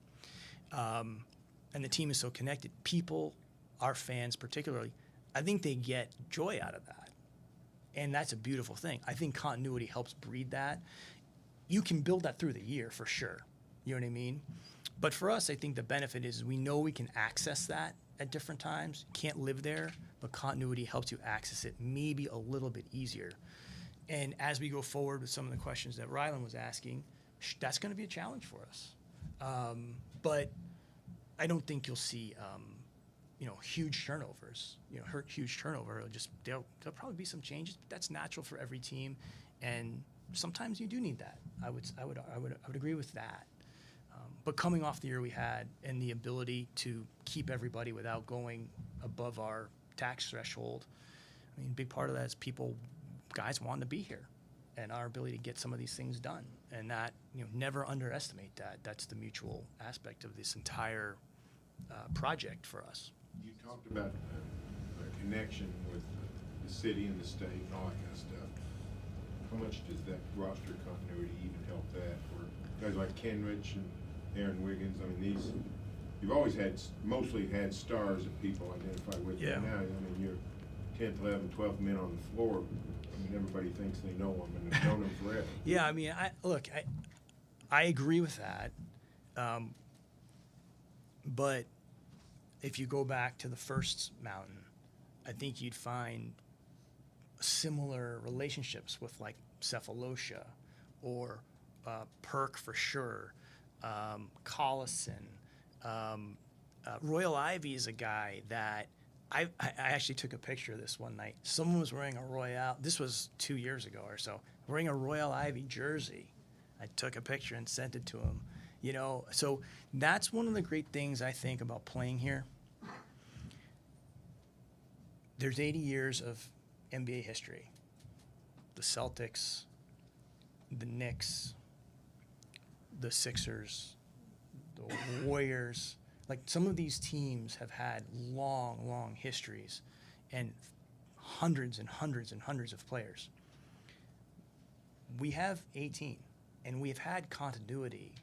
Speaker 1: and the team is so connected. People, our fans particularly, I think they get joy out of that. And that's a beautiful thing. I think continuity helps breed that. You can build that through the year for sure. You know what I mean? But for us, I think the benefit is we know we can access that at different times. Can't live there, but continuity helps you access it maybe a little bit easier. And as we go forward with some of the questions that Rylan was asking, that's going to be a challenge for us. But I don't think you'll see, huge turnovers. Huge turnover. There'll probably be some changes, but that's natural for every team, and sometimes you do need that. I would agree with that. But coming off the year we had and the ability to keep everybody without going above our tax threshold, I mean, a big part of that is guys want to be here, and our ability to get some of these things done. And that, never underestimate that. That's the mutual aspect of this entire project for us.
Speaker 17: You talked about a connection with the city and the state and all that kind of stuff. How much does that roster continuity even help that? For guys like Kenrich and Aaron Wiggins, I mean, you've always mostly had stars that people identify with.
Speaker 1: Yeah.
Speaker 17: But now, I mean, you're 10th, 11th, 12th men on the floor. I mean, everybody thinks they know them and they've known them forever.
Speaker 1: Yeah, I mean, I agree with that. But if you go back to the first mountain, I think you'd find similar relationships with like Cephalosha or Perk for sure, Collison. Royal Ivy is a guy that I actually took a picture of this one night. Someone was wearing a Royale, this was 2 years ago or so, wearing a Royal Ivy jersey. I took a picture and sent it to him. So that's one of the great things I think about playing here. There's 80 years of NBA history. The Celtics, the Knicks, the Sixers, the Warriors. Like, some of these teams have had long, long histories and hundreds and hundreds and hundreds of players. We have 18, and we've had continuity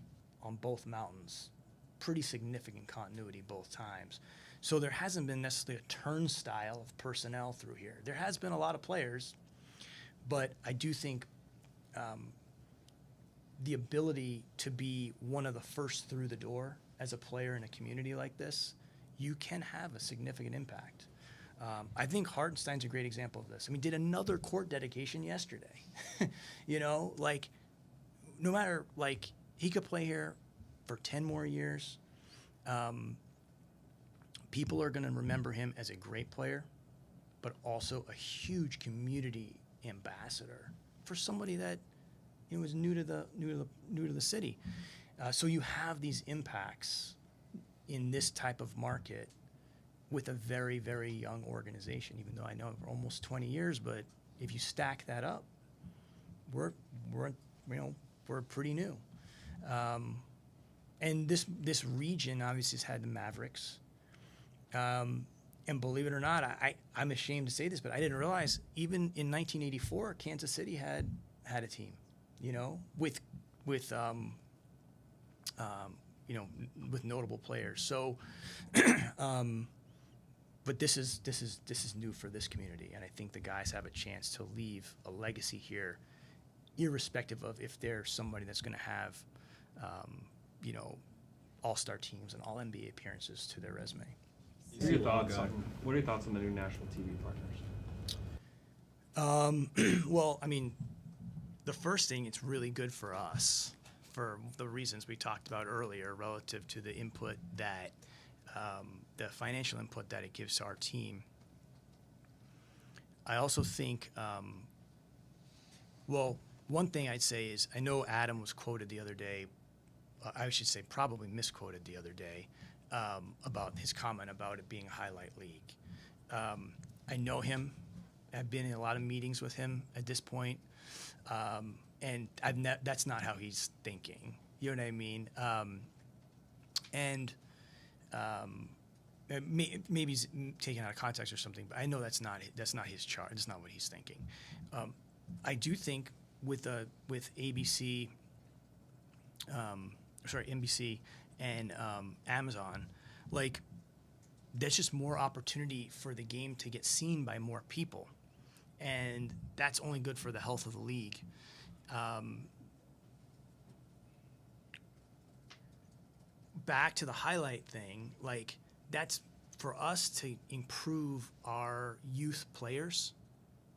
Speaker 1: on both mountains, pretty significant continuity both times. So there hasn't been necessarily a turnstile of personnel through here. There has been a lot of players, but I do think the ability to be one of the first through the door as a player in a community like this, you can have a significant impact. I think Hartenstein's a great example of this. I mean, did another court dedication yesterday. No matter, he could play here for 10 more years. People are going to remember him as a great player, but also a huge community ambassador for somebody that was new to the city. So you have these impacts in this type of market with a very, very young organization. Even though I know we're almost 20 years, but if you stack that up, we're pretty new. And this region obviously has had the Mavericks. And believe it or not, I'm ashamed to say this, but I didn't realize even in 1984, Kansas City had a team, with notable players. So, but this is new for this community, and I think the guys have a chance to leave a legacy here, irrespective of if they're somebody that's going to have, all-star teams and all NBA appearances to their resume.
Speaker 3: What are your thoughts on the new national TV partners?
Speaker 1: Well, I mean, the first thing, it's really good for us for the reasons we talked about earlier relative to the input that, the financial input that it gives to our team. I also think, one thing I'd say is, I know Adam was quoted the other day, I should say probably misquoted the other day, about his comment about it being a highlight league. I know him. I've been in a lot of meetings with him at this point, and that's not how he's thinking. You know what I mean? Maybe he's taken out of context or something, but I know that's not his chart. That's not what he's thinking. I do think with ABC, NBC and Amazon, that's just more opportunity for the game to get seen by more people. and that's only good for the health of the league. Back to the highlight thing, like that's for us to improve our youth players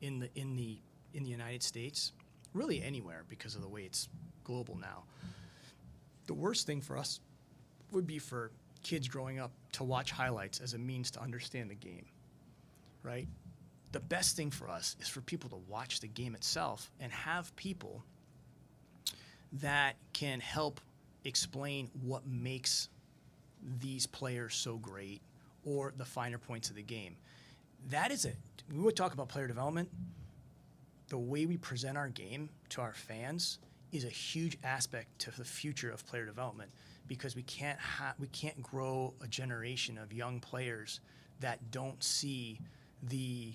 Speaker 1: in the United States, really anywhere because of the way it's global now. The worst thing for us would be for kids growing up to watch highlights as a means to understand the game, right? The best thing for us is for people to watch the game itself and have people that can help explain what makes these players so great or the finer points of the game. That is it. We would talk about player development. The way we present our game to our fans is a huge aspect to the future of player development, because we can't grow a generation of young players that don't see the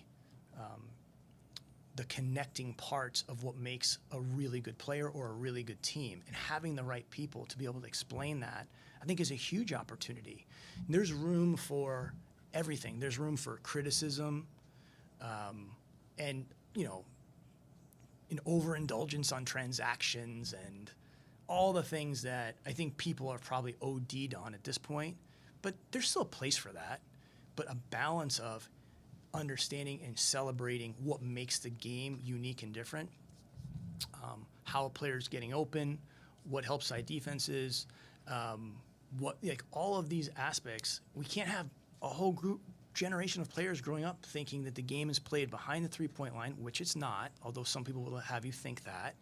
Speaker 1: connecting parts of what makes a really good player or a really good team. And having the right people to be able to explain that, I think, is a huge opportunity. And there's room for everything. There's room for criticism, and an overindulgence on transactions and all the things that I think people are probably OD'd on at this point. But there's still a place for that. But a balance of understanding and celebrating what makes the game unique and different, how a player's getting open, what helps side defenses, all of these aspects. We can't have a whole generation of players growing up thinking that the game is played behind the three-point line, which it's not, although some people will have you think that,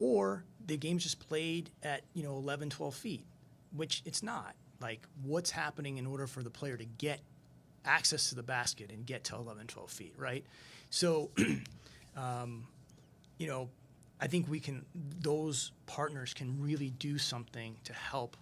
Speaker 1: or the game's just played at 11, 12 feet, which it's not. Like, what's happening in order for the player to get access to the basket and get to 11, 12 feet, right? So, I think those partners can really do something to help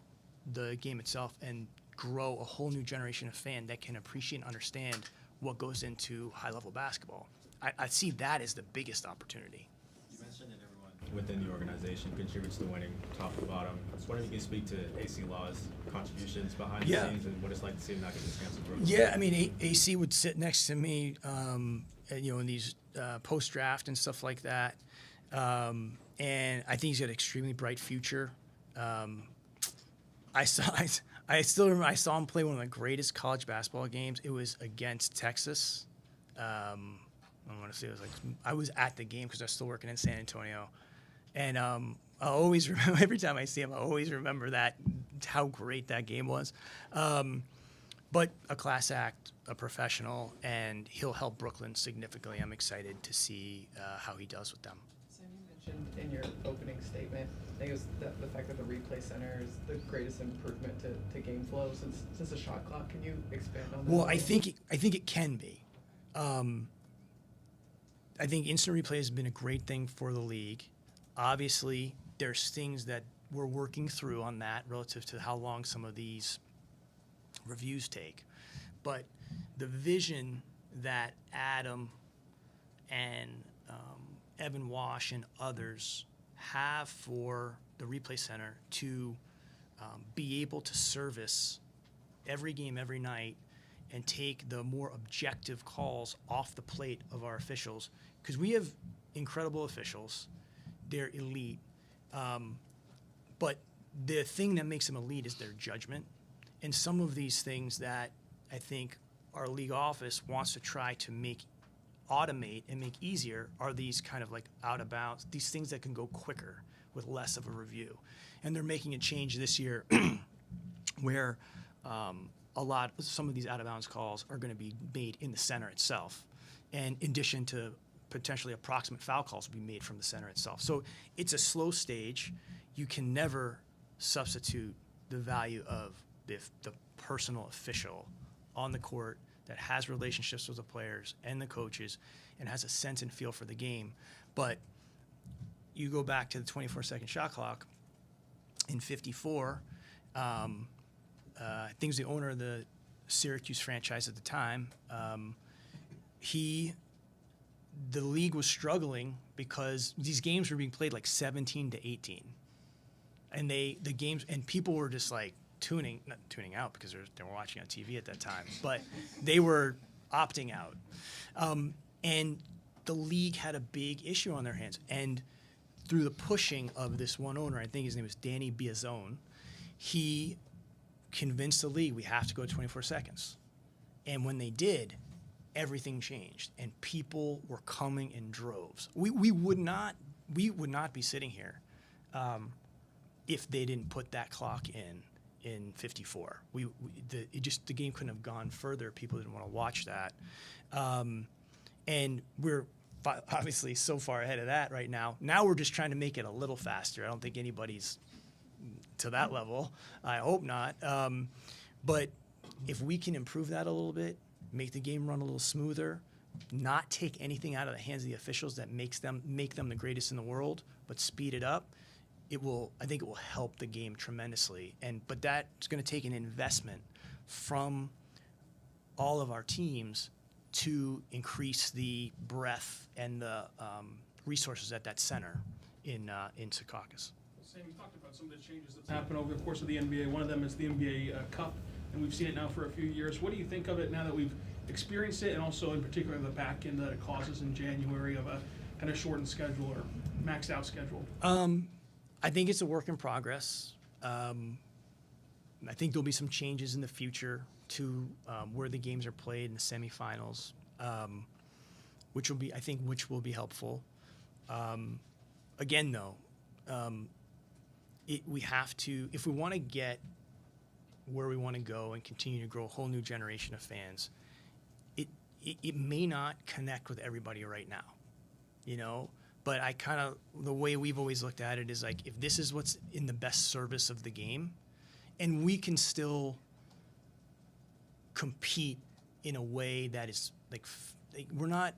Speaker 1: the game itself and grow a whole new generation of fan that can appreciate and understand what goes into high-level basketball. I see that as the biggest opportunity.
Speaker 18: You mentioned that everyone within the organization contributes to winning top to bottom. I was wondering if you could speak to AC Law's contributions behind the scenes and what it's like to see him not get this chance to grow.
Speaker 1: Yeah, I mean, AC would sit next to me, in these post-draft and stuff like that. And I think he's got an extremely bright future. I still remember I saw him play one of the greatest college basketball games. It was against Texas. I want to say it was I was at the game because I was still working in San Antonio, and I always remember, every time I see him, I always remember how great that game was. But a class act, a professional, and he'll help Brooklyn significantly. I'm excited to see how he does with them.
Speaker 9: So you mentioned in your opening statement, I think it was the fact that the replay center is the greatest improvement to game flow since the shot clock. Can you expand on that?
Speaker 1: Well, I think it can be. I think instant replay has been a great thing for the league. Obviously, there's things that we're working through on that relative to how long some of these reviews take. But the vision that Adam and Evan Wash and others have for the replay center to be able to service every game, every night, and take the more objective calls off the plate of our officials, because we have incredible officials. They're elite. But the thing that makes them elite is their judgment. And some of these things that I think our league office wants to try to automate and make easier are these kind of like out of bounds, these things that can go quicker with less of a review. And they're making a change this year where some of these out of bounds calls are going to be made in the center itself. And in addition to potentially approximate foul calls will be made from the center itself. So it's a slow stage. You can never substitute the value of the personal official on the court that has relationships with the players and the coaches and has a sense and feel for the game. But you go back to the 24-second shot clock in 54, I think it was the owner of the Syracuse franchise at the time. The league was struggling because these games were being played like 17-18, and the games, and people were just like not tuning out because they were watching on TV at that time, but they were opting out. And the league had a big issue on their hands. And through the pushing of this one owner, I think his name was Danny Biazone, he convinced the league we have to go 24 seconds. And when they did, everything changed, and people were coming in droves. We would not be sitting here if they didn't put that clock in 54. The game couldn't have gone further. People didn't want to watch that, and we're obviously so far ahead of that right now. Now we're just trying to make it a little faster. I don't think anybody's to that level. I hope not. But if we can improve that a little bit, make the game run a little smoother, not take anything out of the hands of the officials that make them the greatest in the world, but speed it up, I think it will help the game tremendously. But that's going to take an investment from all of our teams to increase the breadth and the resources at that center in Secaucus.
Speaker 16: Sam, you talked about some of the changes that's happened over the course of the NBA. One of them is the NBA Cup, and we've seen it now for a few years. What do you think of it now that we've experienced it, and also in particular the back end that it causes in January of a kind of shortened schedule or maxed out schedule?
Speaker 1: I think it's a work in progress. I think there'll be some changes in the future to where the games are played in the semifinals, which will be helpful. Again, though, we have to, if we want to get where we want to go and continue to grow a whole new generation of fans, it may not connect with everybody right now, you know. But the way we've always looked at it is like, if this is what's in the best service of the game, and we can still compete in a way that is like we're not,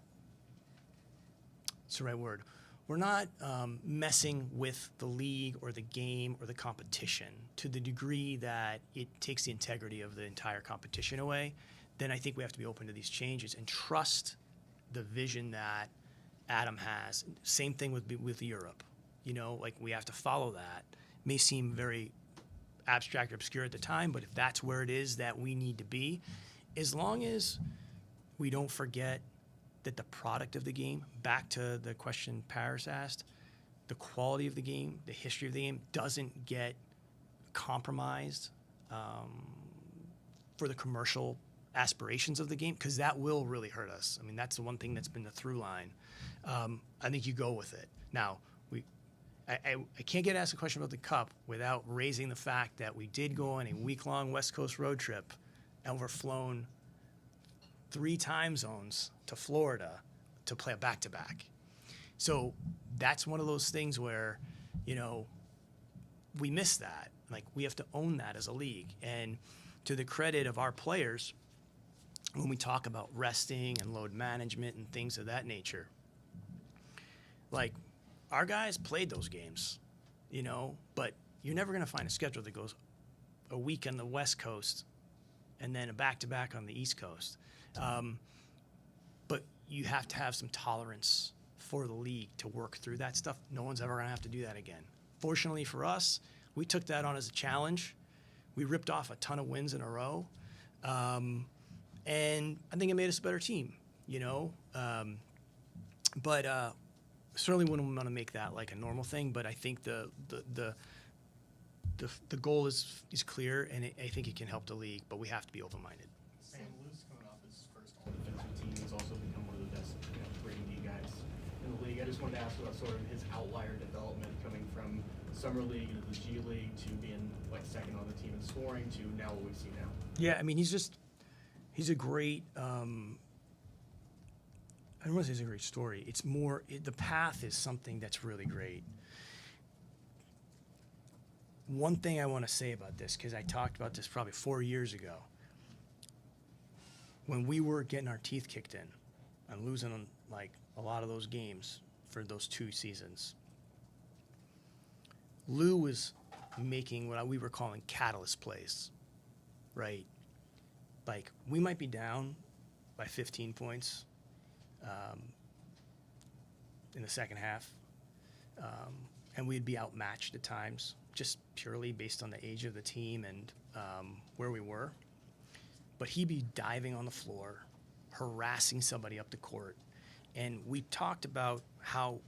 Speaker 1: what's the right word? We're not messing with the league or the game or the competition to the degree that it takes the integrity of the entire competition away. Then I think we have to be open to these changes and trust the vision that Adam has. Same thing with Europe. You know, like, we have to follow that. It may seem very abstract or obscure at the time, but if that's where it is that we need to be, as long as we don't forget that the product of the game, back to the question Paris asked, the quality of the game, the history of the game doesn't get compromised for the commercial aspirations of the game, because that will really hurt us. I mean, that's the one thing that's been the through line. I think you go with it. Now, I can't get asked a question about the Cup without raising the fact that we did go on a week-long West Coast road trip, and we're flown 3 time zones to Florida to play a back-to-back. So that's one of those things where, you know, we miss that. Like, we have to own that as a league. And to the credit of our players, when we talk about resting and load management and things of that nature, like, our guys played those games, you know, but you're never going to find a schedule that goes a week on the West Coast and then a back-to-back on the East Coast. But you have to have some tolerance for the league to work through that stuff. No one's ever going to have to do that again. Fortunately for us, we took that on as a challenge. We ripped off a ton of wins in a row. And I think it made us a better team, you know. But certainly wouldn't want to make that like a normal thing. But I think the goal is clear, and I think it can help the league. But we have to be open-minded.
Speaker 15: Sam Lou's coming off his first all-defensive team. He's also become one of the best 3D guys in the league. I just wanted to ask about sort of his outlier development, coming from Summer League to the G League to being like second on the team in scoring to now what we see now.
Speaker 1: Yeah, I mean, he's a great. I don't want to say it's a great story. It's more, the path is something that's really great. One thing I want to say about this, because I talked about this probably 4 years ago, when we were getting our teeth kicked in and losing like a lot of those games for those 2 seasons, Lou was making what we were calling catalyst plays, right? Like, we might be down by 15 points in the second half, and we'd be outmatched at times, just purely based on the age of the team and where we were. But he'd be diving on the floor, harassing somebody up the court, And we talked about how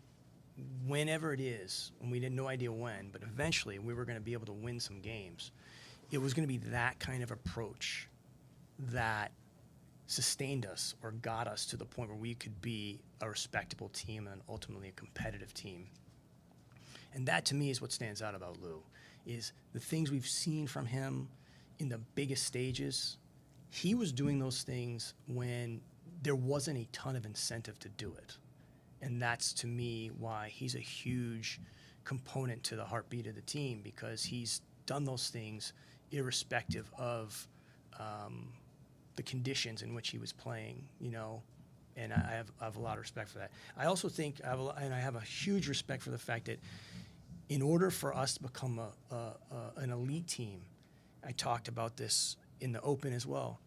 Speaker 1: whenever it is, and we had no idea when, but eventually we were going to be able to win some games. It was going to be that kind of approach that sustained us or got us to the point where we could be a respectable team and ultimately a competitive team. And that to me is what stands out about Lou, is the things we've seen from him in the biggest stages. He was doing those things when there wasn't a ton of incentive to do it. And that's, to me, why he's a huge component to the heartbeat of the team, because he's done those things irrespective of the conditions in which he was playing, you know, and I have a lot of respect for that. I also think, I have a huge respect for the fact that in order for us to become an elite team, I talked about this in the Open as well,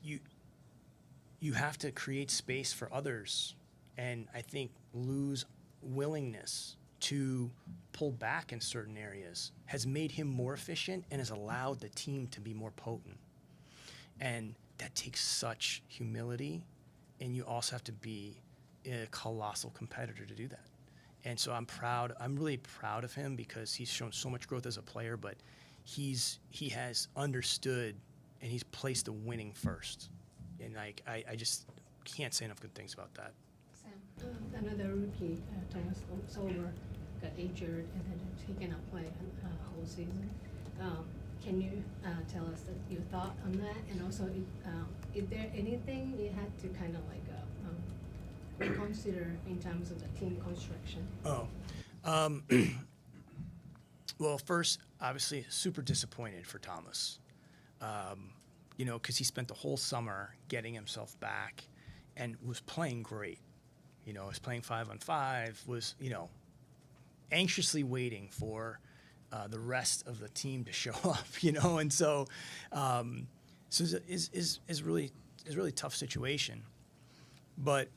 Speaker 1: you have to create space for others. And I think Lou's willingness to pull back in certain areas has made him more efficient and has allowed the team to be more potent. And that takes such humility, and you also have to be a colossal competitor to do that. And so I'm really proud of him, because he's shown so much growth as a player, but he has understood and he's placed the winning first. And I just can't say enough good things about that.
Speaker 19: Sam, another rookie, Thomas Solver, got injured and then he cannot play a whole season. Can you tell us your thought on that? And also, is there anything you had to kind of reconsider in terms of the team construction?
Speaker 1: Well, first, obviously, super disappointed for Thomas. You know, because he spent the whole summer getting himself back and was playing great. You know, was playing 5-on-5, was, you know, anxiously waiting for the rest of the team to show up, you know, and so is really tough situation. But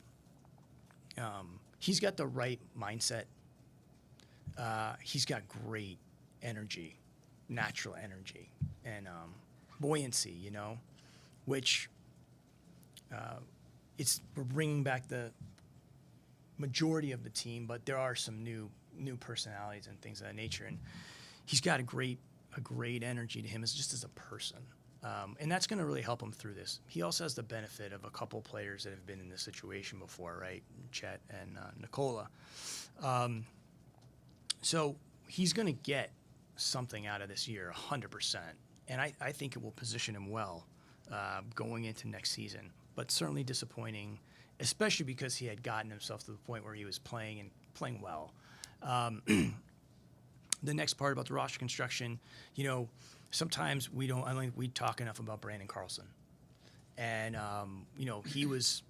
Speaker 1: he's got the right mindset. He's got great energy, natural energy, and buoyancy, you know, which we're bringing back the majority of the team, but there are some new personalities and things of that nature, and he's got a great energy to him just as a person, and that's going to really help him through this. He also has the benefit of a couple players that have been in this situation before, right? Chet and Nikola. So he's going to get something out of this year, 100%, and I think it will position him well going into next season, but certainly disappointing, especially because he had gotten himself to the point where he was playing well. The next part about the roster construction, you know, sometimes I don't think we talk enough about Brandon Carlson, and you know, he was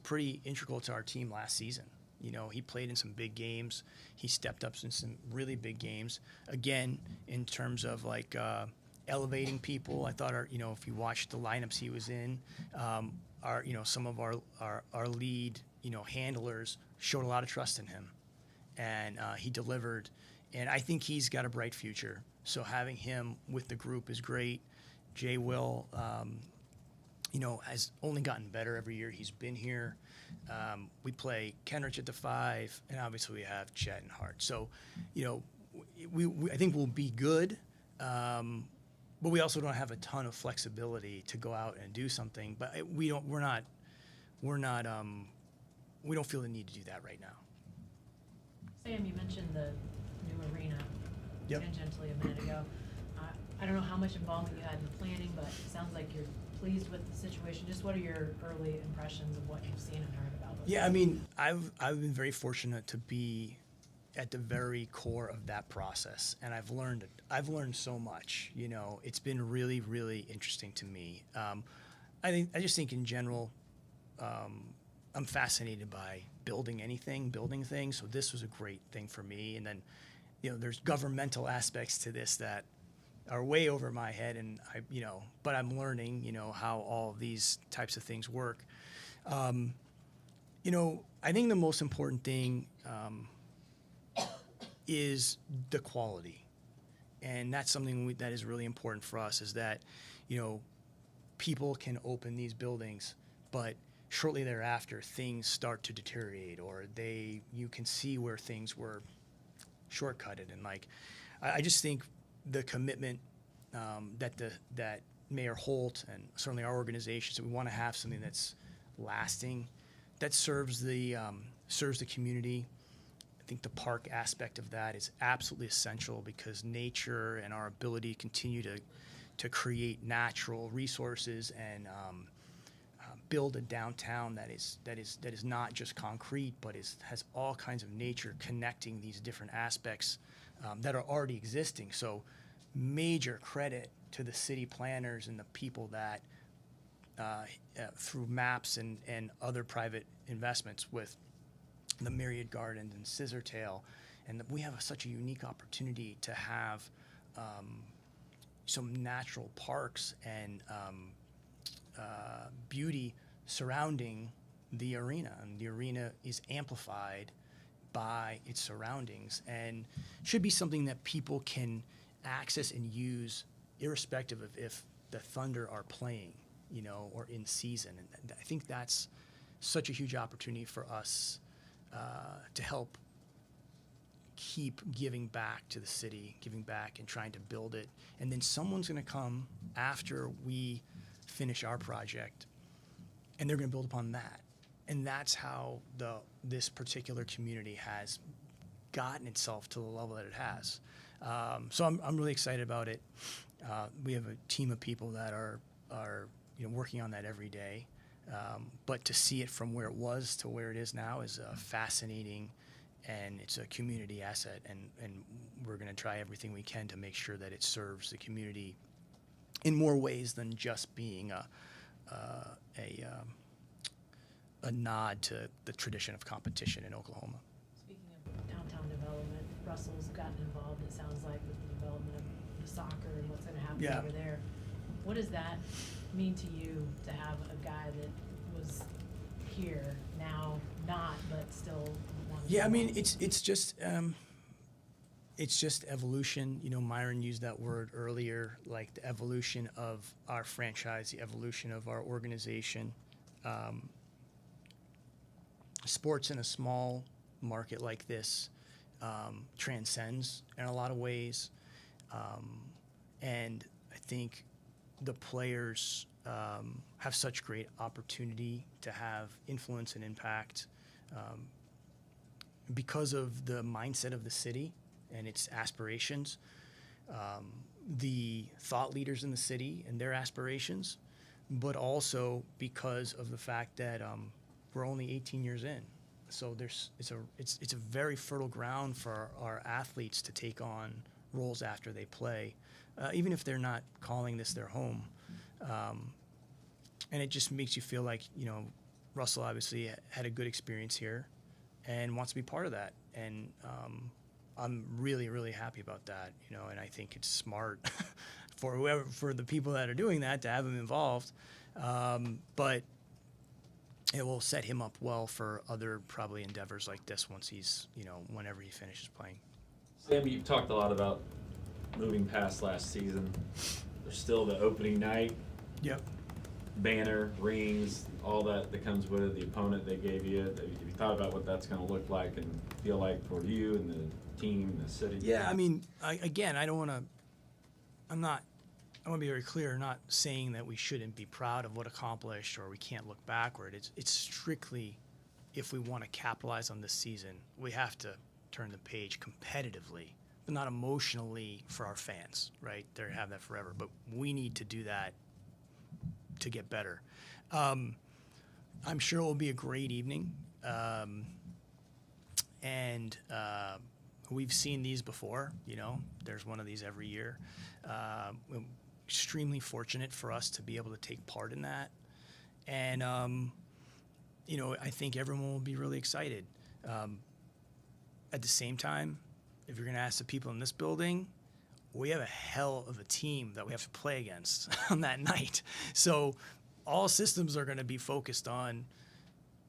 Speaker 1: pretty integral to our team last season. You know, he played in some big games. He stepped up in some really big games. Again, in terms of elevating people, I thought if you watched the lineups he was in, some of our lead handlers showed a lot of trust in him, and he delivered. And I think he's got a bright future. So having him with the group is great. Jay Will, has only gotten better every year he's been here. We play Kenrich at the 5, and obviously we have Chet and Hart. So, I think we'll be good, but we also don't have a ton of flexibility to go out and do something. But we don't feel the need to do that right now.
Speaker 5: Sam, you mentioned the new arena tangentially a minute ago. I don't know how much involvement you had in the planning, but it sounds like you're pleased with the situation. Just what are your early impressions of what you've seen and heard about this?
Speaker 1: Yeah, I mean, I've been very fortunate to be at the very core of that process, and I've learned so much. It's been really, really interesting to me. I just think in general, I'm fascinated by building things. So this was a great thing for me. And then, there's governmental aspects to this that are way over my head, and but I'm learning, how all of these types of things work. I think the most important thing is the quality, and that's something that is really important for us. Is that people can open these buildings, but shortly thereafter things start to deteriorate, or you can see where things were shortcutted. And like, I just think the commitment that Mayor Holt and certainly our organizations, that we want to have something that's lasting, that serves the community. I think the park aspect of that is absolutely essential, because nature and our ability to continue to create natural resources and build a downtown that is not just concrete, but has all kinds of nature connecting these different aspects that are already existing. So major credit to the city planners and the people that through maps and other private investments with the Myriad Gardens and Scissortail, and we have such a unique opportunity to have some natural parks and beauty surrounding the arena, and the arena is amplified by its surroundings and should be something that people can access and use irrespective of if the Thunder are playing, or in season. And I think that's such a huge opportunity for us to help keep giving back to the city, giving back and trying to build it. And then someone's going to come after we finish our project, and they're going to build upon that. And that's how this particular community has gotten itself to the level that it has. So I'm really excited about it. We have a team of people that are working on that every day. But to see it from where it was to where it is now is fascinating, and it's a community asset. And we're going to try everything we can to make sure that it serves the community in more ways than just being a nod to the tradition of competition in Oklahoma.
Speaker 5: Speaking of downtown development, Russell's gotten involved, it sounds like, with the development of the soccer and what's going to happen over there. What does that mean to you to have a guy that was here, now not, but still wanting
Speaker 1: Yeah,
Speaker 5: to
Speaker 1: I mean,
Speaker 5: belong?
Speaker 1: it's just evolution. Myron used that word earlier, like the evolution of our franchise, the evolution of our organization. Sports in a small market like this transcends in a lot of ways. And I think the players have such great opportunity to have influence and impact because of the mindset of the city and its aspirations, the thought leaders in the city and their aspirations, but also because of the fact that we're only 18 years in. So it's a very fertile ground for our athletes to take on roles after they play, even if they're not calling this their home. And it just makes you feel like, Russell obviously had a good experience here and wants to be part of that. And I'm really, really happy about that, and I think it's smart for the people that are doing that to have him involved. But it will set him up well for other probably endeavors like this once he's, whenever he finishes playing.
Speaker 10: Sam, you've talked a lot about moving past last season. There's still the opening night.
Speaker 1: Yep.
Speaker 10: Banner, rings, all that comes with it, the opponent they gave you. Have you thought about what that's going to look like and feel like for you and the team and the city?
Speaker 1: Yeah, I mean, I want to be very clear, not saying that we shouldn't be proud of what accomplished or we can't look backward. It's strictly, if we want to capitalize on this season, we have to turn the page competitively, but not emotionally for our fans, right? They have that forever, but we need to do that to get better. I'm sure it will be a great evening. And we've seen these before, there's one of these every year. Extremely fortunate for us to be able to take part in that. And, I think everyone will be really excited. At the same time, if you're going to ask the people in this building, we have a hell of a team that we have to play against on that night. So all systems are going to be focused on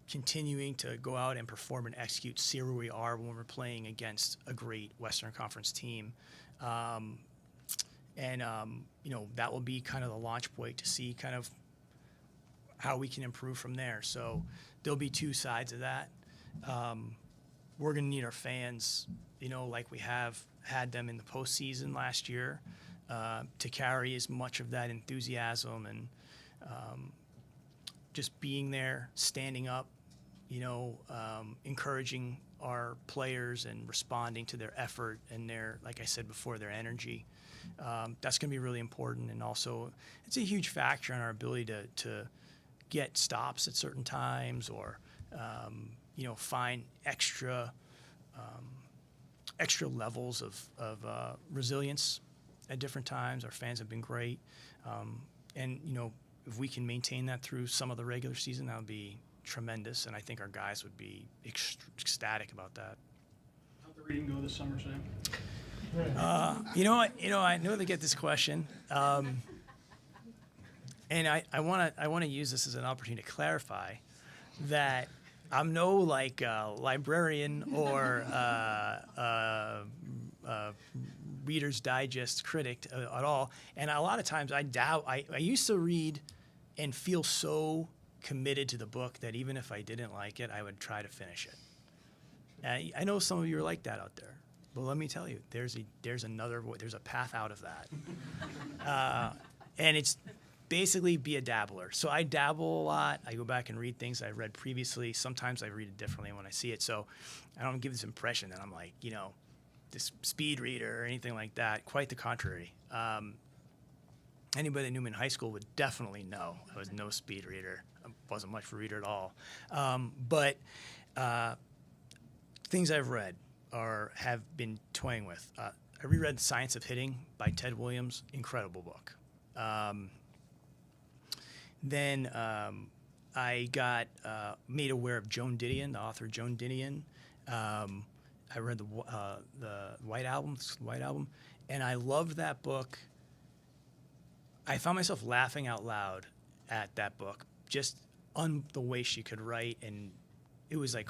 Speaker 1: continuing to go out and perform and execute, see where we are when we're playing against a great Western Conference team. And that will be kind of the launch point to see kind of how we can improve from there. So there'll be two sides of that. We're going to need our fans, like we have had them in the postseason last year, to carry as much of that enthusiasm and just being there, standing up, encouraging our players and responding to their effort and their, like I said before, their energy. That's going to be really important. And also, it's a huge factor in our ability to get stops at certain times or, find extra levels of resilience at different times. Our fans have been great. And if we can maintain that through some of the regular season, that would be tremendous. And I think our guys would be ecstatic about that.
Speaker 16: How'd the reading go this summer, Sam?
Speaker 1: I know they get this question. And I want to use this as an opportunity to clarify that I'm no librarian or Reader's Digest critic at all. And a lot of times I used to read and feel so committed to the book that even if I didn't like it, I would try to finish it. And I know some of you are like that out there. But let me tell you, there's a path out of that. And it's basically be a dabbler. So I dabble a lot. I go back and read things I've read previously. Sometimes I read it differently when I see it. So I don't give this impression that I'm like, this speed reader or anything like that. Quite the contrary. Anybody that knew me in high school would definitely know I was no speed reader. I wasn't much of a reader at all. But things I've read have been toying with. I reread The Science of Hitting by Ted Williams. Incredible book. Then I got made aware of Joan Didion, the author Joan Didion. I read the White Album, and I loved that book. I found myself laughing out loud at that book, just on the way she could write, and it was like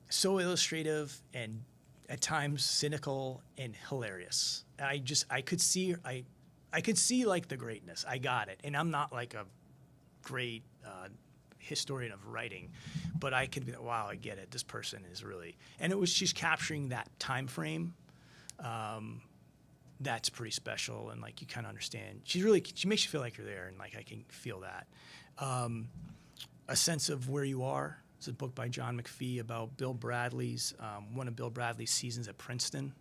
Speaker 1: so illustrative and at times cynical and hilarious. I could see like the greatness. I got it, and I'm not like a great historian of writing, but I could be like, wow, I get it. This person is really, and she's capturing that time frame. That's pretty special, and like you kind of understand. She makes you feel like you're there, and like I can feel that. A Sense of Where You Are. It's a book by John McPhee about Bill Bradley's one of Bill Bradley's seasons at Princeton.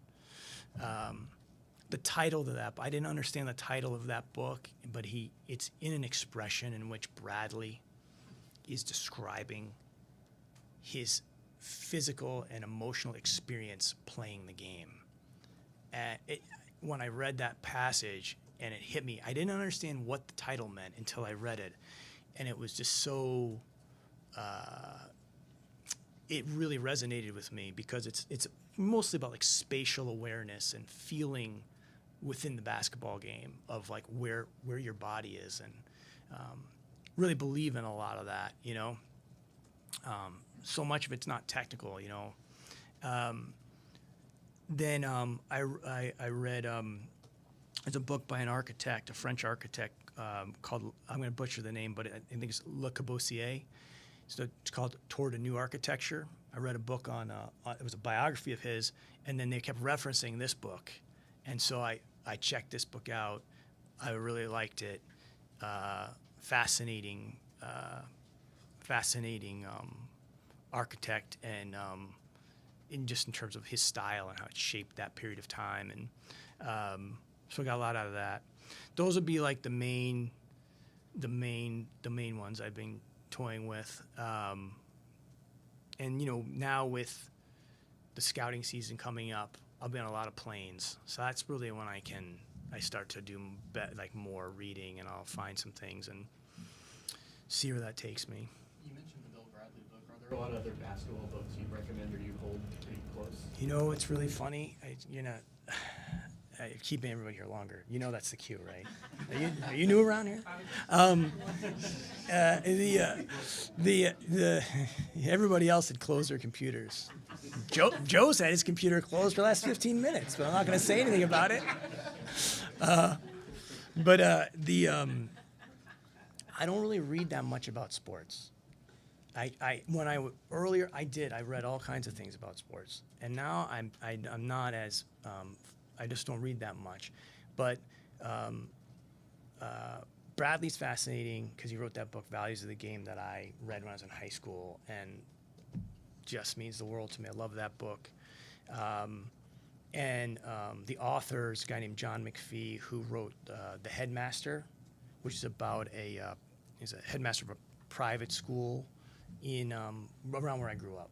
Speaker 1: The title of that, I didn't understand the title of that book, but it's in an expression in which Bradley is describing his physical and emotional experience playing the game. And when I read that passage and it hit me, I didn't understand what the title meant until I read it. And it was just so, it really resonated with me because it's mostly about like spatial awareness and feeling within the basketball game of like where your body is, and really believe in a lot of that, so much of it's not technical, Then I read there's a book by an architect, a French architect called, I'm going to butcher the name, but I think it's Le Corbusier. So it's called Toward a New Architecture. I read a book on it was a biography of his, and then they kept referencing this book, and so I checked this book out. I really liked it. Fascinating architect, and in terms of his style and how it shaped that period of time, and so I got a lot out of that. Those would be like the main ones I've been toying with, and now with the scouting season coming up, I'll be on a lot of planes, so that's really when I start to do more reading, and I'll find some things and see where that takes me.
Speaker 15: You mentioned the Bill Bradley book. Are there a lot of other basketball books you'd recommend or you hold pretty close? It's
Speaker 1: really funny. I keeping everybody here longer. That's the cue, right? Are you new around here? Everybody else had closed their computers. Joe's had his computer closed for the last 15 minutes, but I'm not going to say anything about it. I don't really read that much about sports. Earlier I did. I read all kinds of things about sports, and now I'm not as I just don't read that much. But Bradley's fascinating because he wrote that book, Values of the Game, that I read when I was in high school, and just means the world to me. I love that book. The author is a guy named John McPhee, who wrote The Headmaster, which is about he's a headmaster of a private school in around where I grew up.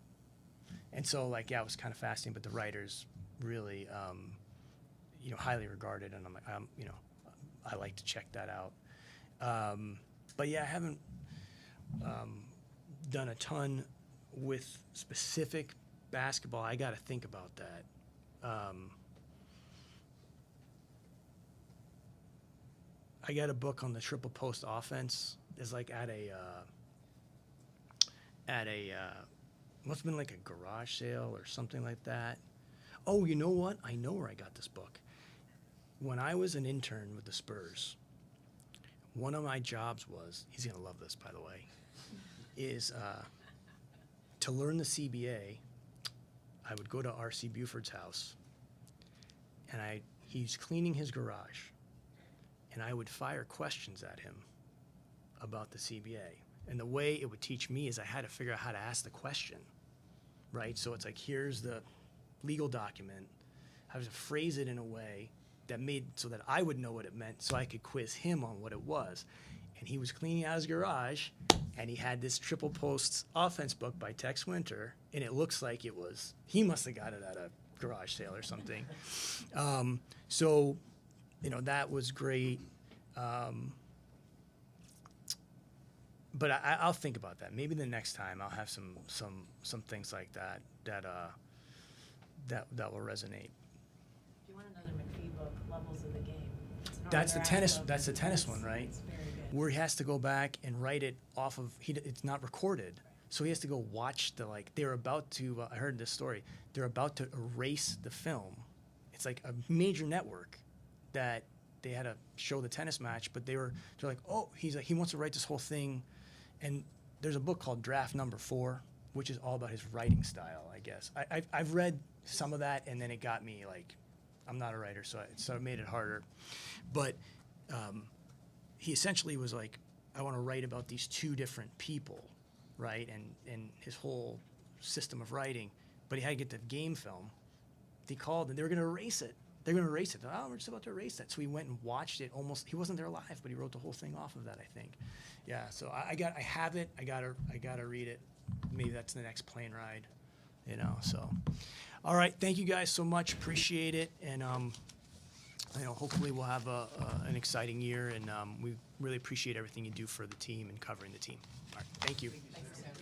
Speaker 1: And so, like, yeah, it was kind of fascinating, but the writer's really, highly regarded, and I'm like, I like to check that out. But yeah, I haven't done a ton with specific basketball. I got to think about that. I got a book on the triple post offense. It's like at a must have been like a garage sale or something like that. Oh, you know what? I know where I got this book. When I was an intern with the Spurs, one of my jobs was, he's gonna love this, by the way, is to learn the CBA. I would go to R.C. Buford's house, and he's cleaning his garage, and I would fire questions at him about the CBA. And the way it would teach me is I had to figure out how to ask the question, right? So it's like, here's the legal document. I was to phrase it in a way that made so that I would know what it meant, so I could quiz him on what it was. And he was cleaning out his garage, and he had this triple posts offense book by Tex Winter, and it looks like he must have got it at a garage sale or something. So, that was great. But I'll think about that. Maybe the next time I'll have some things like that will resonate.
Speaker 5: If you want another McPhee book, Levels of the Game.
Speaker 1: That's the tennis one, right?
Speaker 5: It's very good.
Speaker 1: Where he has to go back and write it off of. It's not recorded, so he has to go watch they're about to. I heard this story. They're about to erase the film. It's like a major network that they had to show the tennis match, but they're like, oh, he wants to write this whole thing, and there's a book called Draft Number 4, which is all about his writing style, I guess. I've read some of that, and then it got me like, I'm not a writer, so it made it harder. But he essentially was like, I want to write about these two different people, right? And his whole system of writing. But he had to get the game film. He called, and they were going to erase it. They're going to erase it. Oh, we're just about to erase that. So he went and watched it almost. He wasn't there live, but he wrote the whole thing off of that, I think. Yeah, so I have it. I gotta read it. Maybe that's the next plane ride, so. All right, thank you guys so much. Appreciate it. And, hopefully we'll have an exciting year. And we really appreciate everything you do for the team and covering the team. All right, thank you.
Speaker 5: Thanks, Tim.